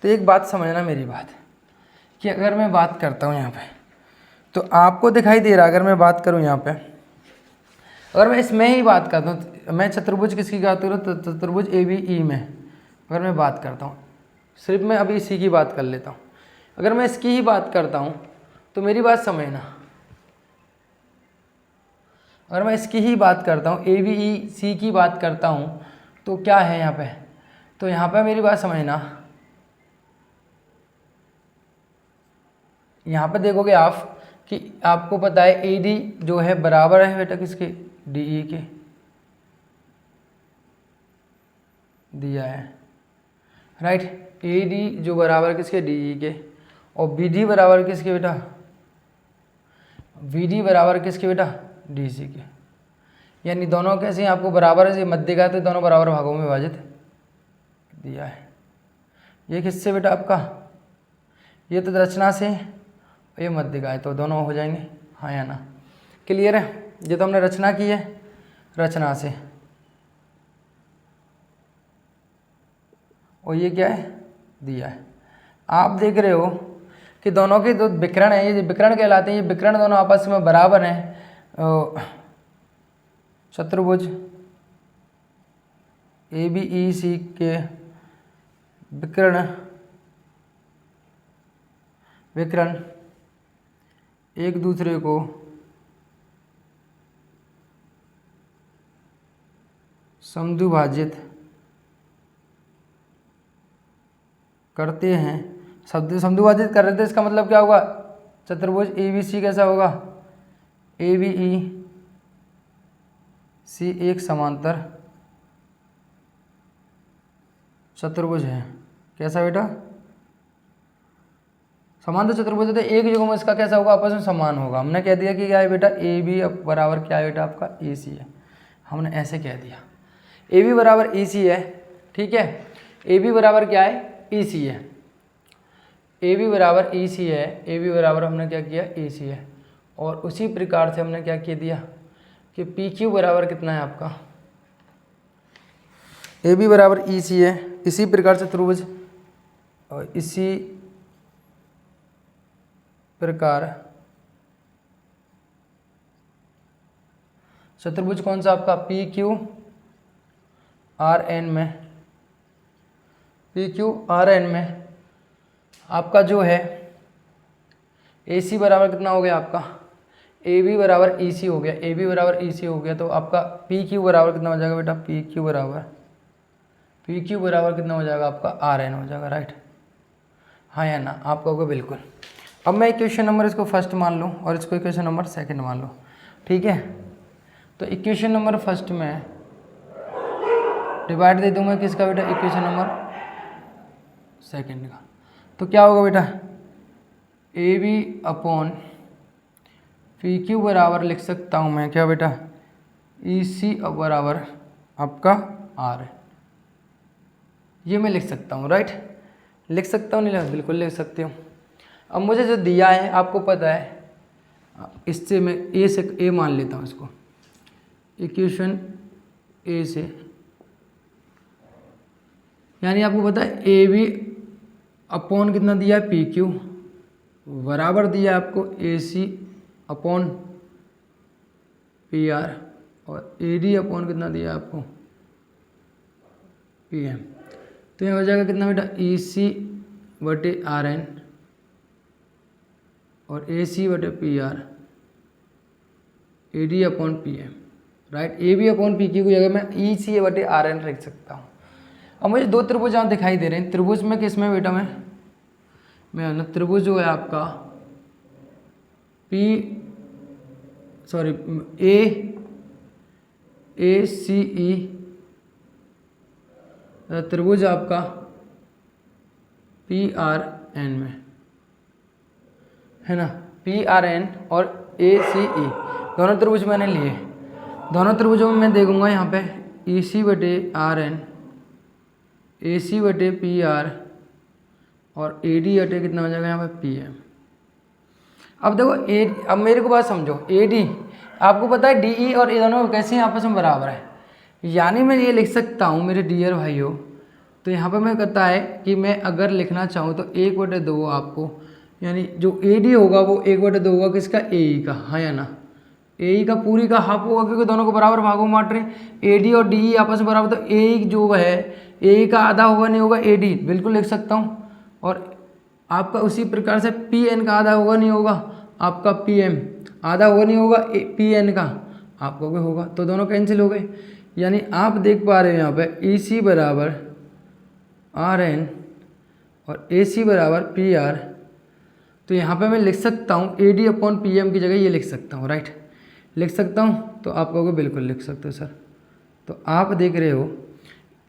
तो एक बात समझना मेरी बात, कि अगर मैं बात करता हूँ यहाँ पे तो आपको दिखाई दे रहा है, अगर मैं बात करूँ यहाँ पे, अगर मैं इसमें ही बात करता हूँ, मैं चतुर्भुज किसकी बात करूँ, तो चतुर्भुज ABE में अगर मैं बात करता हूँ, सिर्फ मैं अभी इसी की बात कर लेता हूँ। अगर मैं इसकी ही बात करता हूँ तो मेरी बात समझना, अगर मैं इसकी ही बात करता हूँ, ABEC की बात करता हूँ, तो क्या है यहाँ पे, तो यहाँ पे मेरी बात समझना, यहाँ पे देखोगे आप कि आपको पता है AD जो है बराबर है बेटा किसके, DE के, दिया है, राइट। AD जो बराबर किसके, DE के, और BD बराबर किसके बेटा, BD बराबर किसके बेटा, DC के। यानी दोनों कैसे हैं, आपको बराबर है, मध्य का तो दोनों बराबर भागों में विभाजित दिया है। ये किससे बेटा आपका, ये तो रचना से, ये मध्य का है, तो दोनों हो जाएंगे, हाँ या ना, क्लियर है। ये तो हमने रचना की है, रचना से, और ये क्या है, दिया है। आप देख रहे हो कि दोनों के दो विकर्ण है, ये विकर्ण कहलाते हैं, ये विकर्ण दोनों आपस में बराबर हैं। चतुर्भुज ABEC के विकर्ण एक दूसरे को समद्विभाजित करते हैं, समद्विभाजित कर रहे थे, इसका मतलब क्या होगा, चतुर्भुज ABC कैसा होगा, ABEC एक समांतर चतुर्भुज है, कैसा बेटा, समांतर चतुर्भुज है, तो एक युग्म इसका कैसा होगा, आपस में समान होगा। हमने कह दिया कि क्या है बेटा, AB बराबर क्या है बेटा आपका, AC है, हमने ऐसे कह दिया, AB बराबर EC है, ठीक है, AB बराबर क्या है, EC है, AB बराबर EC है, AB बराबर हमने क्या किया, EC है, और उसी प्रकार से हमने क्या कह दिया कि PQ बराबर कितना है आपका, AB बराबर EC है, इसी प्रकार से चतुर्भुज, और इसी प्रकार चतुर्भुज कौन सा आपका, PQRN में आपका जो है ए सी बराबर कितना हो गया आपका, ए बी बराबर ई सी हो गया, ए बी बराबर ई सी हो गया, तो आपका पी क्यू बराबर कितना हो जाएगा बेटा, पी क्यू बराबर कितना हो जाएगा आपका आर एन हो जाएगा, राइट, हाँ या ना, आप कहोगे बिल्कुल। अब मैं इक्वेशन नंबर इसको फर्स्ट मान लूँ और इसको इक्वेशन नंबर सेकंड मान लूँ, ठीक है। तो इक्वेशन नंबर फर्स्ट में डिवाइड दे दूंगा किसका बेटा, इक्वेशन नंबर सेकंड का। तो क्या होगा बेटा, A B upon P Q बराबर लिख सकता हूँ मैं क्या बेटा, ई सी बराबर आपका आर है, ये मैं लिख सकता हूँ, राइट, लिख सकता हूँ, नहीं बिल्कुल लिख सकती हूँ। अब मुझे जो दिया है आपको पता है, इससे मैं ए से ए मान लेता हूँ इसको, इक्वेशन ए से, यानी आपको पता है ए बी अपॉन कितना दिया है, पी क्यू बराबर दिया है आपको ए सी अपॉन पी आर, और ए डी अपॉन कितना दिया है आपको, पी एम। तो यह हो जाएगा कितना बेटा, ई सी बटे आर एन और ए सी बटे P R, A D upon P M, right. A B upon P Q की जगह मैं ई सी बटे आर एन रख सकता हूँ। अब मुझे दो त्रिभुज यहाँ दिखाई दे रहे हैं, त्रिभुज में किस में बेटा, मैं ना त्रिभुज जो है आपका ए सी ई, त्रिभुज आपका पी आर एन में है ना, पी आर एन और ए सी ई दोनों त्रिभुज मैंने लिए। दोनों त्रिभुजों में मैं देखूंगा यहाँ पे ई सी बटे आर एन, ए सी बटे पी आर और ए डी बटे कितना हो जाएगा यहाँ पे पी एम। अब देखो अब मेरे को बात समझो, ए डी आपको पता है डी ई और ए दोनों कैसे आपस में बराबर है, यानी मैं ये लिख सकता हूँ मेरे डियर भाइयों। तो यहाँ पे मैं कहता है कि मैं अगर लिखना चाहूँ तो 1/2 आपको, यानी जो ए डी होगा वो 1/2 होगा किसका, ए ई का, हाँ या ना, ए ई का पूरी का हाफ होगा, क्योंकि दोनों को बराबर भागों में बांट रहे हैं, ए डी और डी ई आपस में बराबर, तो ए ई जो है ए ई का आधा होगा नहीं होगा, ए डी बिल्कुल लिख सकता हूँ। और आपका उसी प्रकार से पी एन का आधा होगा नहीं होगा, आपका पी एम आधा होगा नहीं होगा, पी एन का आपको भी होगा, तो दोनों कैंसिल हो गए। यानी आप देख पा रहे हो यहाँ पे ई सी बराबर आर एन और ए सी बराबर पी आर। तो यहाँ पे मैं लिख सकता हूँ A D upon P M की जगह ये लिख सकता हूँ, राइट, लिख सकता हूँ। तो आप कहोगे बिल्कुल लिख सकते हो सर। तो आप देख रहे हो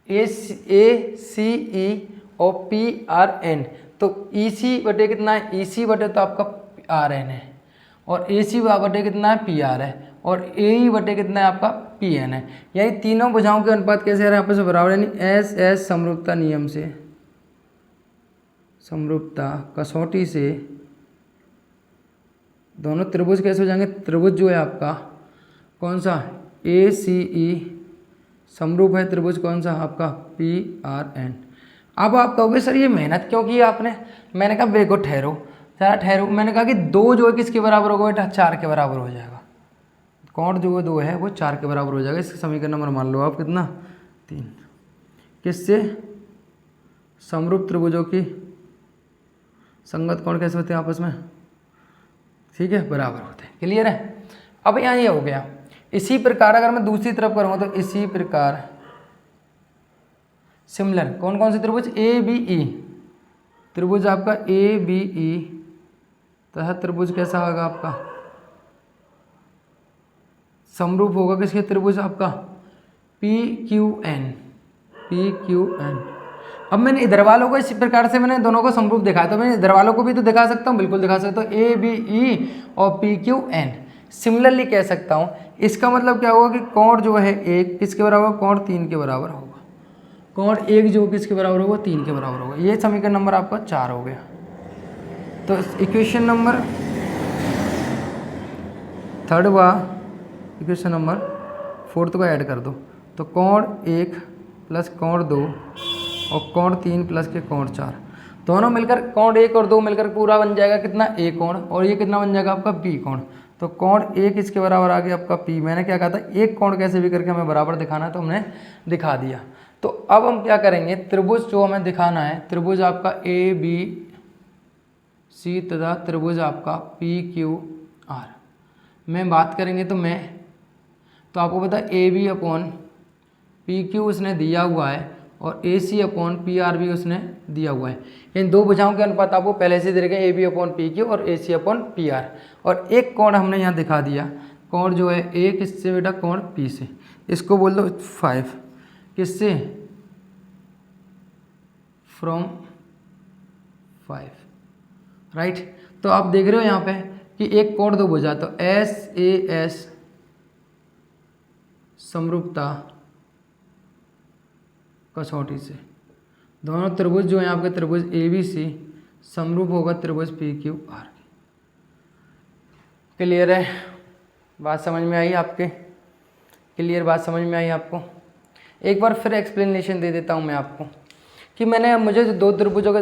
ए सी ई और पी आर एन, तो ई सी बटे कितना है, ई सी बटे तो आपका आर एन है, और ए सी बटे कितना है, पी आर है, और ए ई बटे कितना है आपका पी एन है। यानी तीनों भुजाओं के अनुपात कैसे आ रहे हैं आपस में बराबर, यानी एस एस समरूपता नियम से, समरूपता कसौटी से दोनों त्रिभुज कैसे हो जाएंगे, त्रिभुज जो है आपका कौन सा, ए सी ई समरूप है त्रिभुज कौन सा आपका, पी आर एन। अब आप कहोगे सर ये मेहनत क्यों की आपने, मैंने कहा बेगो ठहरो जरा ठहरो, मैंने कहा कि 2 जो है किसके बराबर होगा बेटा, 4 के बराबर हो जाएगा, कोण जो 2 है वो 4 के बराबर हो जाएगा। इसका समीकरण नंबर मान लो आप कितना, 3, किससे, समरूप त्रिभुजों की संगत कोण कैसे होते हैं आपस में, ठीक है, बराबर होते हैं, क्लियर है। अब यहाँ ये हो गया। इसी प्रकार अगर मैं दूसरी तरफ करूँगा तो इसी प्रकार सिमिलर कौन कौन से त्रिभुज, ए बी ई त्रिभुज आपका ए बी ई तथा त्रिभुज कैसा होगा आपका, समरूप होगा किसके, त्रिभुज आपका P Q N, P Q N. अब मैंने इधर वालों को इसी प्रकार से मैंने दोनों को समरूप दिखाया, तो मैं इधर वालों को भी तो दिखा सकता हूँ, बिल्कुल दिखा सकता हूँ, ए बी ई और पी क्यू एन सिमिलरली कह सकता हूँ। इसका मतलब क्या होगा कि कोण जो है 1 किसके बराबर होगा, कोण 3 के बराबर होगा, कोण 1 जो किसके बराबर होगा, 3 के बराबर होगा। ये समीकरण नंबर आपका 4 हो गया। तो इक्वेशन नंबर 3 व इक्वेशन नंबर 4 को ऐड कर दो, तो कोण 1 प्लस कोण 2 और कोण 3 प्लस के कोण 4 दोनों मिलकर कोण 1 और 2 मिलकर पूरा बन जाएगा कितना, ए कोण, और ये कितना बन जाएगा आपका बी कोण। तो कोण 1 इसके बराबर आ गया आपका पी। मैंने क्या कहा था, एक कोण कैसे भी करके हमें बराबर दिखाना है, तो हमने दिखा दिया। तो अब हम क्या करेंगे, त्रिभुज जो हमें दिखाना है, त्रिभुज आपका ए बी सी तथा त्रिभुज आपका पी क्यू आर में बात करेंगे तो आपको पता है A B upon P Q उसने दिया हुआ है और A C upon P R भी उसने दिया हुआ है। इन दो भुजाओं के अनुपात आपको पहले से दे रखे A B upon P Q और A C upon P R. और एक कोण हमने यहाँ दिखा दिया, कोण जो है ए किससे बेटा, कोण पी से, इसको बोल दो 5, किससे, फ्रॉम 5, राइट। तो आप देख रहे हो यहाँ पे कि एक कोण दो भुजा, तो एस ए एस समरूपता कसौटी से दोनों त्रिभुज जो है आपके त्रिभुज ए बी सी समरूप होगा त्रिभुज पी क्यू आर के। क्लियर है, बात समझ में आई आपके, क्लियर बात समझ में आई आपको। एक बार फिर एक्सप्लेनेशन दे देता हूँ मैं आपको कि मुझे दो त्रिभुजों का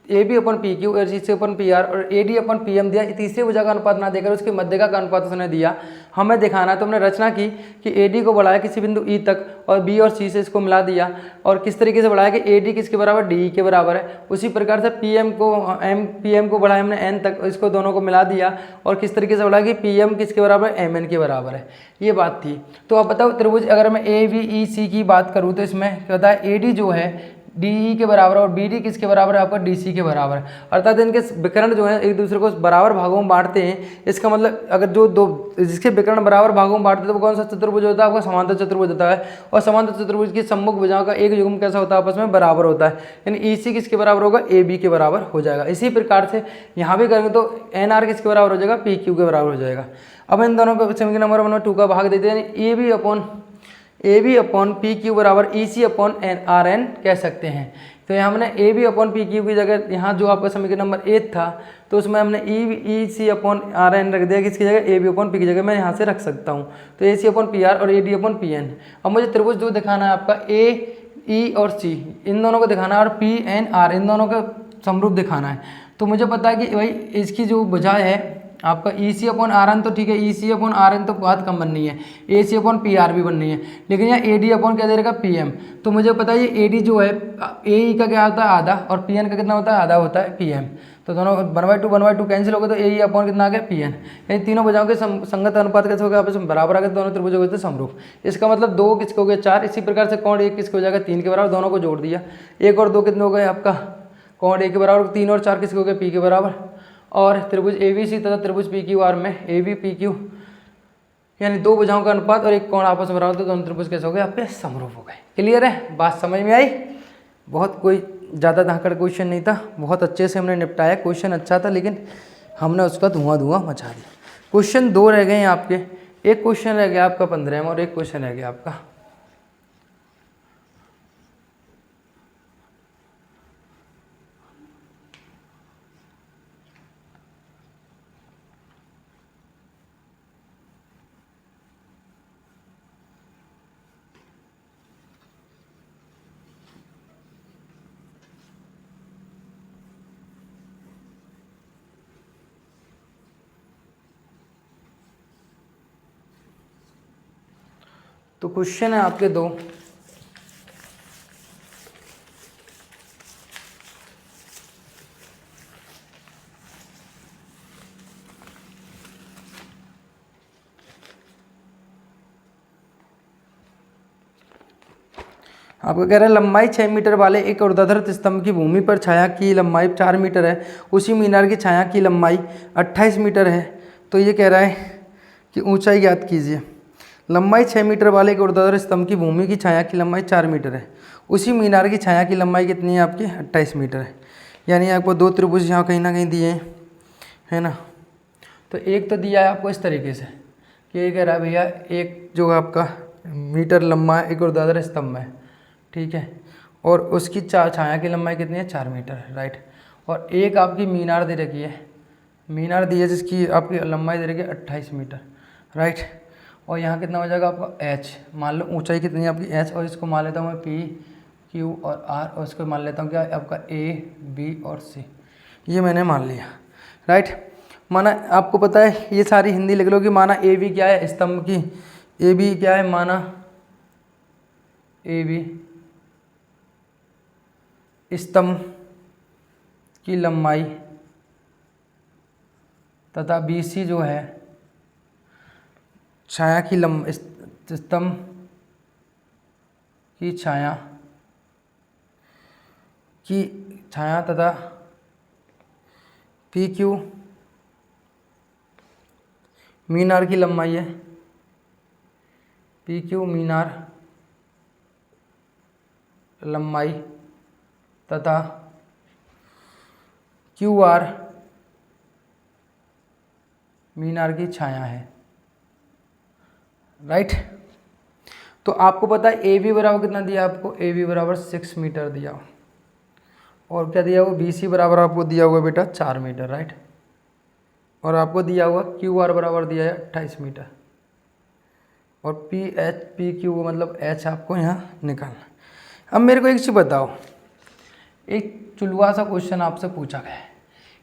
A B upon P Q और C C upon P R और A D upon P M दिया, तीसरे भुजा का अनुपात ना देकर उसके मध्य का अनुपात उसने दिया, हमें दिखाना है। तो हमने रचना की कि ए डी को बढ़ाया किसी बिंदु ई तक और बी और सी से इसको मिला दिया, और किस तरीके से बढ़ाया कि ए डी किसके बराबर, डी ई के बराबर है। उसी प्रकार से पी एम को बढ़ाया हमने एन तक, इसको दोनों को मिला दिया, और किस तरीके से बढ़ाया कि पी एम किसके बराबर, एम एन के बराबर है। ये बात थी। तो आप बताओ त्रिभुज अगर मैं ए बी ई सी की बात करूँ तो इसमें क्या होता है, ए डी जो है डी ई के बराबर और बी डी किसके बराबर है, आपका डी सी के बराबर। अर्थात इनके विकर्ण जो है एक दूसरे को बराबर भागों में बांटते हैं। इसका मतलब अगर जो दो जिसके विकर्ण बराबर भागों में बांटते हैं तो वो कौन सा चतुर्भुज होता है, आपका समांतर चतुर्भुज होता है। और समांतर चतुर्भुज की सम्मुख भुजाओं का एक युग्म कैसा होता है, आपस में बराबर होता है। यानी ई सी किसके बराबर होगा, ए बी के बराबर हो जाएगा। इसी प्रकार से यहाँ भी करेंगे तो एन आर किसके बराबर हो जाएगा, पी क्यू के बराबर हो जाएगा। अब इन दोनों को समीकरण नंबर 1 और 2 का भाग देते हैं, यानी A B upon P Q बराबर E C upon N R N कह सकते हैं। तो यहाँ हमने A B upon P Q की जगह, यहाँ जो आपका समीकरण नंबर 8 था तो उसमें हमने ई सी अपॉन आर एन रख दिया, किसकी जगह, ए बी अपॉन पी की जगह मैं यहाँ से रख सकता हूँ। तो A C upon P R और A D upon P N. अब मुझे त्रिभुज जो दिखाना है आपका ए ई और सी, इन दोनों को दिखाना है, और पी एन आर इन दोनों का समरूप दिखाना है। तो मुझे पता है कि भाई इसकी जो भुजा है आपका ई सी अपॉन आर एन, तो ठीक है ई सी अपॉन आर एन तो बहुत कम बननी है, A C upon P R भी बननी है, लेकिन यहाँ ए डी अपॉन क्या दे रहेगा, पी एम। तो मुझे पता है ये ए डी जो है ए ई का क्या होता है, आधा, और पी एन का कितना होता है, आधा होता है पी एम। तो दोनों 1/2 कैंसिल हो गए, तो ए ई अपॉन कितना आ गया, पी एन। यानी तीनों भुजाओं के संगत अनुपात कैसे हो गया, आपस में बराबर आ गए, दोनों त्रिभुज हो गए थे समरूप। इसका मतलब 2 किसके हो गए, 4। इसी प्रकार से कोण 1 किसके हो जाएगा, 3 के बराबर, दोनों को जोड़ दिया। 1 और 2 कितने हो गए आपका, कोण 1 के बराबर, 3 और 4 किसके हो गए, पी के बराबर। और त्रिभुज ए बी सी तथा त्रिभुज पी क्यू आर में ए बी पी क्यू यानी दो भुजाओं का अनुपात और एक कोण आपस में बराबर, तो दोनों त्रिभुज कैसे हो गए, आपके समरूप हो गए। क्लियर है, बात समझ में आई। बहुत कोई ज़्यादा धाकड़ क्वेश्चन नहीं था, बहुत अच्छे से हमने निपटाया। क्वेश्चन अच्छा था लेकिन हमने उसका धुआं मचा दिया। क्वेश्चन 2 रह गए हैं आपके, एक क्वेश्चन रह गया आपका 15 में और एक क्वेश्चन रह गया आपका तो क्वेश्चन है आपके 2। आपको कह रहा है लंबाई 6 मीटर वाले एक ऊर्ध्वाधर स्तंभ की भूमि पर छाया की लंबाई 4 मीटर है, उसी मीनार की छाया की लंबाई 28 मीटर है। तो ये कह रहा है कि ऊंचाई ज्ञात कीजिए। लंबाई 6 मीटर वाले एक ऊर्ध्वाधर स्तंभ की भूमि की छाया की लंबाई 4 मीटर है, उसी मीनार की छाया की लंबाई कितनी है आपकी, 28 मीटर है। यानी आपको 2 त्रिभुज यहाँ कहीं ना कहीं दिए हैं, है ना। तो एक तो दिया है आपको इस तरीके से कि ये कह रहा है भैया एक जो आपका मीटर लंबा एक ऊर्ध्वाधर स्तंभ है, ठीक है, और उसकी छाया की लंबाई कितनी है, 4 मीटर है, राइट। और एक आपकी मीनार दे रखी है, मीनार दी है जिसकी आपकी लंबाई दे रखी है 28 मीटर, राइट। और यहाँ कितना हो जाएगा आपका h, मान लो ऊंचाई कितनी है आपकी h, और इसको मान लेता हूँ मैं P Q और R, और इसको मान लेता हूँ क्या आपका A B और C, ये मैंने मान लिया, राइट। माना आपको पता है ये सारी हिंदी लिख लो कि माना A B क्या है, स्तंभ की A B क्या है, माना A B स्तंभ की लंबाई तथा BC जो है छाया की स्तंभ की छाया तथा PQ मीनार की लंबाई है, PQ मीनार लंबाई तथा QR मीनार की छाया है, राइट। तो आपको पता है AB बराबर कितना दिया आपको, AB बराबर 6 मीटर दिया, और क्या दिया हुआ, BC बराबर आपको दिया हुआ बेटा 4 मीटर, राइट। और आपको दिया हुआ QR बराबर दिया है 28 मीटर, और PQ मतलब H आपको यहाँ निकालना। अब मेरे को एक चीज़ बताओ, एक चुलवा सा क्वेश्चन आपसे पूछा गया है,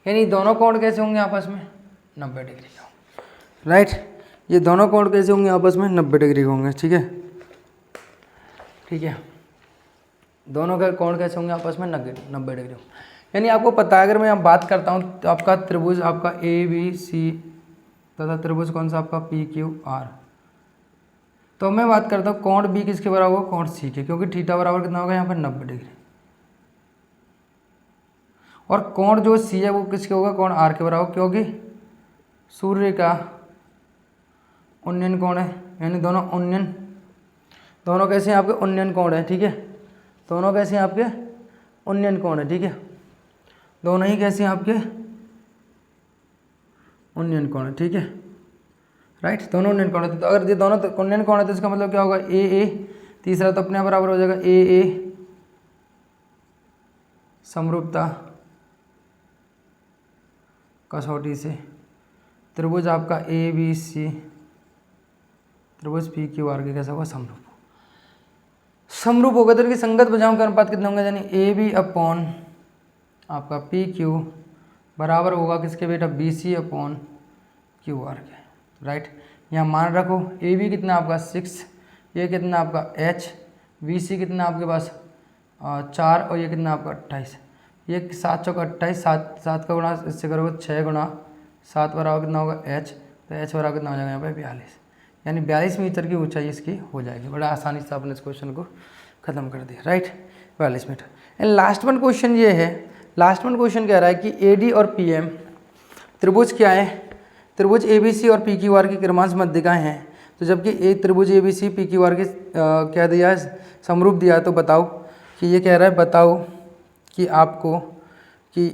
यानी दोनों कोण कैसे होंगे आपस में 90 डिग्री का, राइट। ये दोनों कोण कैसे होंगे आपस में 90 डिग्री होंगे, ठीक है, ठीक है। दोनों के कोण कैसे होंगे आपस में 90 डिग्री, यानी आपको पता है, अगर मैं यहाँ बात करता हूँ तो आपका त्रिभुज आपका ABC तथा त्रिभुज कौन सा आपका PQR, तो मैं बात करता हूँ कोण B किसके बराबर होगा, कोण C के, क्योंकि थीटा बराबर कितना होगा यहाँ पर 90 डिग्री, और कोण जो C है वो किसके होगा, कोण R के बराबर, क्योंकि सूर्य का उन्नयन कोण है, यानी दोनों कैसे हैं आपके उन्नयन कोण है, ठीक है, दोनों कैसे हैं आपके उन्नयन कोण है, ठीक है, दोनों ही कैसे हैं आपके उन्नयन कोण है, ठीक है, राइट, दोनों उन्नयन कोण है। तो अगर ये दोनों उन्नयन कोण है तो इसका मतलब क्या होगा, AA, तीसरा तो अपने बराबर हो जाएगा AA समरूपता कसौटी से त्रिभुज आपका ABC त्रिभुज PQR के कैसा होगा, समरूप होगा। तो इनकी संगत भुजाओं का अनुपात कितना होगा, यानी AB अपॉन आपका PQ बराबर होगा किसके बेटा, BC अपॉन QR के, राइट। यहाँ मान रखो AB कितना आपका 6, ये कितना आपका H, BC कितना आपके पास 4, और ये कितना आपका 28, ये 7 चौका 28, 7 का गुणा इससे करोगे 6 गुणा 7 बराबर कितना होगा H, तो H बराबर कितना हो जाएगा यहाँ पे 42, यानी 42 मीटर की ऊंचाई इसकी हो जाएगी। बड़ा आसानी से आपने इस क्वेश्चन को ख़त्म कर दिया, right, 42 metre. And last one question ये है, लास्ट वन क्वेश्चन कह रहा है कि AD और PM त्रिभुज क्या है, त्रिभुज ABC और PQR की क्रमांश मध्यिकाएं हैं, तो जबकि एक त्रिभुज ABC PQR के क्या दिया है, समरूप दिया है, तो बताओ कि ये कह रहा है, बताओ कि आपको कि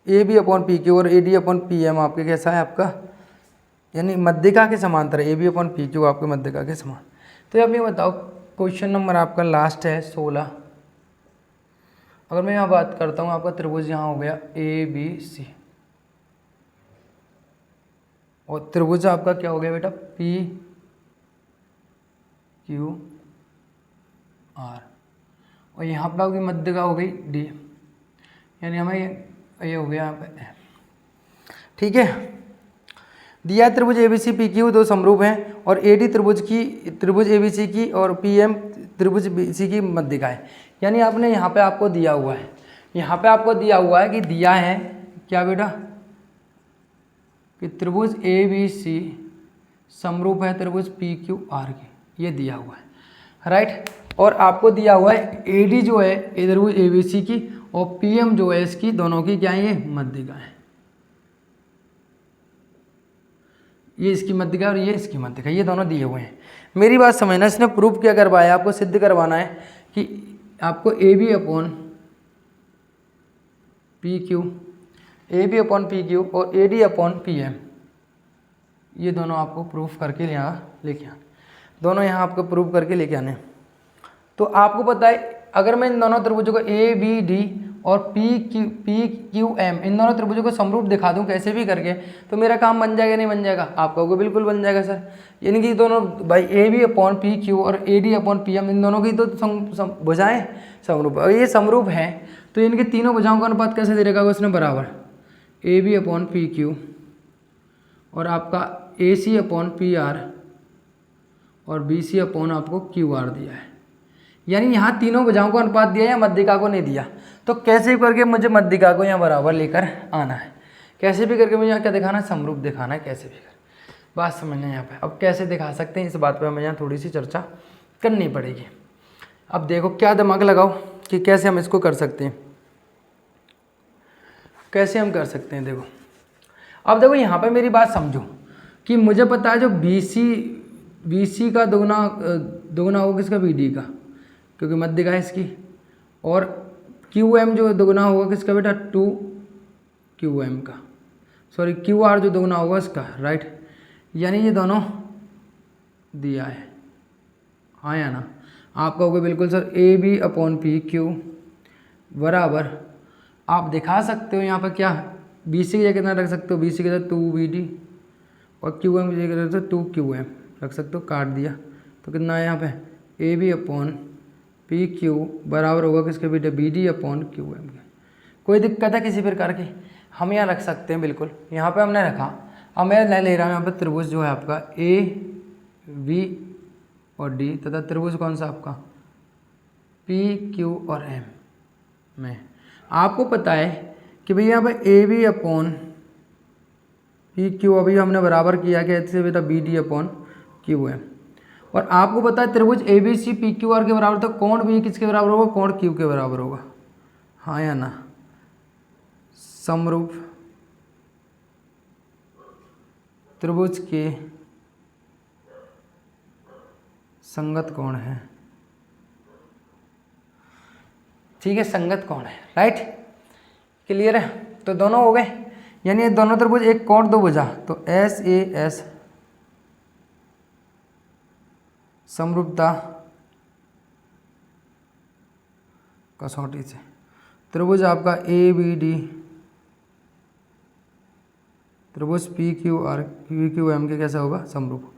AB अपॉन PQ और AD अपॉन PM आपके कैसा है आपका, यानी मध्यिका के समांतर, AB अपॉन PQ आपके मध्यिका के समान। तो अब ये बताओ क्वेश्चन नंबर आपका लास्ट है 16। अगर मैं यहाँ बात करता हूँ, आपका त्रिभुज यहाँ हो गया ABC, और त्रिभुज आपका क्या हो गया बेटा PQR, और यहाँ पर आपकी मध्यिका हो गई D, यानी हमें ये हो गया यहाँ पे, ठीक है। दिया त्रिभुज ABC PQ दो समरूप हैं, और AD त्रिभुज ABC की और PM त्रिभुज BC की मध्यिका है, यानी आपने यहाँ पे आपको दिया हुआ है, यहाँ पे आपको दिया हुआ है कि दिया है क्या बेटा, कि त्रिभुज ABC समरूप है त्रिभुज PQR की, ये दिया हुआ है, राइट। और आपको दिया हुआ है AD जो है त्रिभुज ABC की, और PM जो है इसकी, दोनों की क्या है, ये मध्यिका है, ये इसकी मध्यिका और ये इसकी मध्यिका, ये दोनों दिए हुए हैं। मेरी बात समझना, इसने प्रूफ क्या करवाया, आपको सिद्ध करवाना है कि आपको AB अपॉन PQ और AD अपॉन PM, ये दोनों आपको प्रूफ करके यहाँ लेके आना, दोनों यहाँ आपको प्रूफ करके लेके आने। तो आपको पता है, अगर मैं इन दोनों त्रिभुजों को ABD और PQM इन दोनों त्रिभुजों को समरूप दिखा दूं कैसे भी करके, तो मेरा काम बन जाएगा नहीं बन जाएगा, आपका होगा बिल्कुल बन जाएगा सर। यानी कि दोनों भाई AB अपॉन PQ और AD अपॉन PM इन दोनों की तो भुजाएं समरूप, और ये समरूप हैं, तो इनके तीनों भुजाओं का अनुपात कैसे दे रखा है उसने, बराबर AB अपॉन PQ और आपका AC अपॉन PR और BC अपॉन आपको QR दिया है, यानी यहाँ तीनों भुजाओं को अनुपात दिया है या मध्यिका को नहीं दिया। तो कैसे करके मुझे मध्यिका को यहाँ बराबर लेकर आना है, कैसे भी करके मुझे यहाँ क्या दिखाना है, समरूप दिखाना है, कैसे भी कर बात समझना है यहाँ पे। अब कैसे दिखा सकते हैं इस बात पे हमें यहाँ थोड़ी सी चर्चा करनी पड़ेगी। अब देखो क्या दिमाग लगाओ कि कैसे हम इसको कर सकते हैं, कैसे हम कर सकते हैं। देखो अब देखो यहाँ पे मेरी बात समझो कि मुझे पता है जो BC का दोगुना होगा किसका, BD का, क्योंकि मध्यिका है इसकी, और QM जो दोगुना होगा किसका बेटा, 2QM का, सॉरी QR जो दोगुना होगा इसका, राइट। यानी ये दोनों दिया है, हाँ या ना। आप कहोगे बिल्कुल सर AB/PQ बराबर, आप दिखा सकते हो यहाँ पर क्या, BC की जगह कितना रख सकते हो, BC की जगह 2BD और QM की जगह रख सकते हो 2QM रख सकते हो, काट दिया तो कितना है यहाँ पे, AB/PQ बराबर होगा किसके बेटा, BD/QM के। कोई दिक्कत है किसी प्रकार की, हम यहाँ रख सकते हैं बिल्कुल, यहाँ पे हमने रखा। अब मैं ले रहा हूँ यहाँ पे त्रिभुज जो है आपका AB और D तथा त्रिभुज कौन सा आपका, PQ और M में। आपको पता है कि भैया यहाँ पे AB/PQ अभी हमने बराबर किया कि ऐसे बेटा BD/QM, और आपको पता है त्रिभुज ABC PQR के बराबर, तो कोण B किसके बराबर होगा, कोण Q के बराबर होगा, हाँ या ना। समरूप त्रिभुज के संगत कोण है, ठीक है, संगत कोण है, राइट, क्लियर है। तो दोनों हो गए, यानी ये दोनों त्रिभुज एक कोण दो भुजा, तो SAS समरूपता कसौटी से त्रिभुज आपका ABD त्रिभुज PQM के कैसा होगा, समरूप।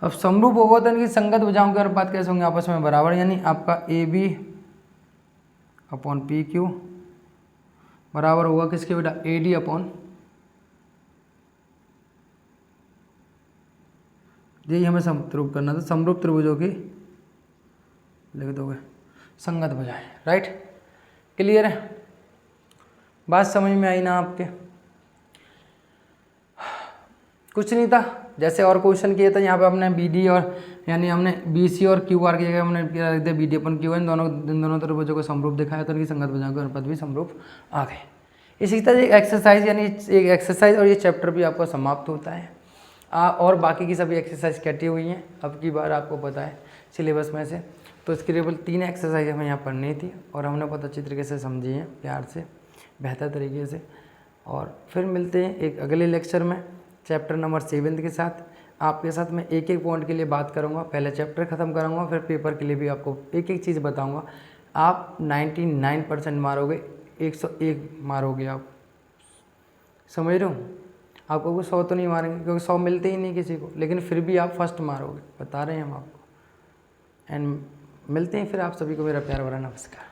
अब समरूप होगा तो इनकी संगत भुजाओं के अनुपात कैसे होंगे, आपस में बराबर, यानी आपका AB/PQ बराबर होगा किसके बेटा, AD/, यही हमें समरूप करना था, समरूप त्रिभुजों की लिख दोगे संगत भुजाएं, राइट, क्लियर है, बात समझ में आई ना आपके। कुछ नहीं था, जैसे और क्वेश्चन किए थे यहाँ पे हमने BD और यानी हमने BC और QR की जगह हमने क्या रख दिया, BD/QM, इन दोनों त्रिभुजों को समरूप दिखाया तो इनकी संगत भुजाओं के अनुपात भी समरूप आ गए। इसी तरह एक एक्सरसाइज, यानी एक एक्सरसाइज और ये चैप्टर भी आपका समाप्त होता है। और बाकी की सभी एक्सरसाइज कटी हुई हैं, अब की बार आपको पता है सिलेबस में से, तो इसकी केवल 3 एक्सरसाइज हमें यहाँ पढ़नी थी और हमने बहुत अच्छी तरीके से समझी हैं, प्यार से, बेहतर तरीके से। और फिर मिलते हैं एक अगले लेक्चर में चैप्टर नंबर 7 के साथ। आपके साथ मैं एक एक पॉइंट के लिए बात करूँगा, पहले चैप्टर ख़त्म करूँगा, फिर पेपर के लिए भी आपको एक एक चीज़ बताऊँगा। आप 99% मारोगे, 101 मारोगे आप, समझ रहे हो। आपको कोई 100 तो नहीं मारेंगे क्योंकि 100 मिलते ही नहीं किसी को, लेकिन फिर भी आप फर्स्ट मारोगे, बता रहे हैं हम आपको। एंड मिलते हैं फिर आप सभी को मेरा प्यार भरा नमस्कार।